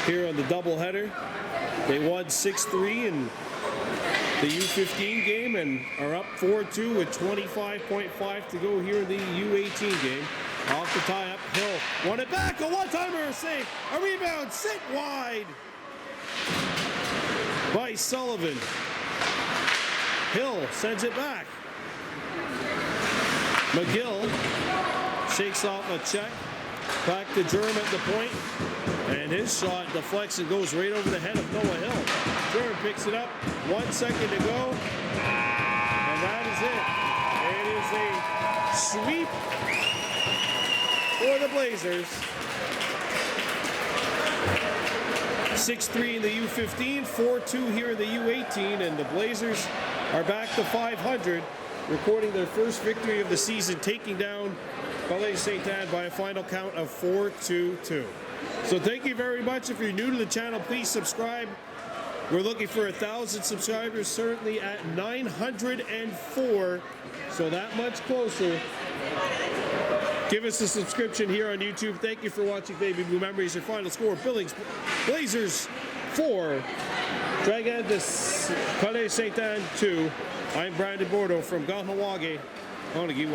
Speaker 1: here on the doubleheader. They won 6-3 in the U18 game and are up 4-2 with 25.5 to go here in the U18 game. Off the tie-up, Hill won it back, a one-timer, save, a rebound, sent wide by Sullivan. Hill sends it back. McGill shakes off a check, back to Germ at the point, and his shot deflects and goes right over the head of Noah Hill. Germ picks it up, 1 second to go, and that is it. It is a sweep for the Blazers. 6-3 in the U15, 4-2 here in the U18, and the Blazers are back to 500, recording their first victory of the season, taking down Sainte-Anne by a final count of 4-2-2. So thank you very much. If you're new to the channel, please subscribe. We're looking for 1,000 subscribers, certainly at 904, so that much closer. Give us a subscription here on YouTube. Thank you for watching Baby Blue Memories. Your final score, Billings Blazers 4, Dragons Sainte-Anne 2. I'm Brandon Bordeaux from Ganhawaii, Haunagi.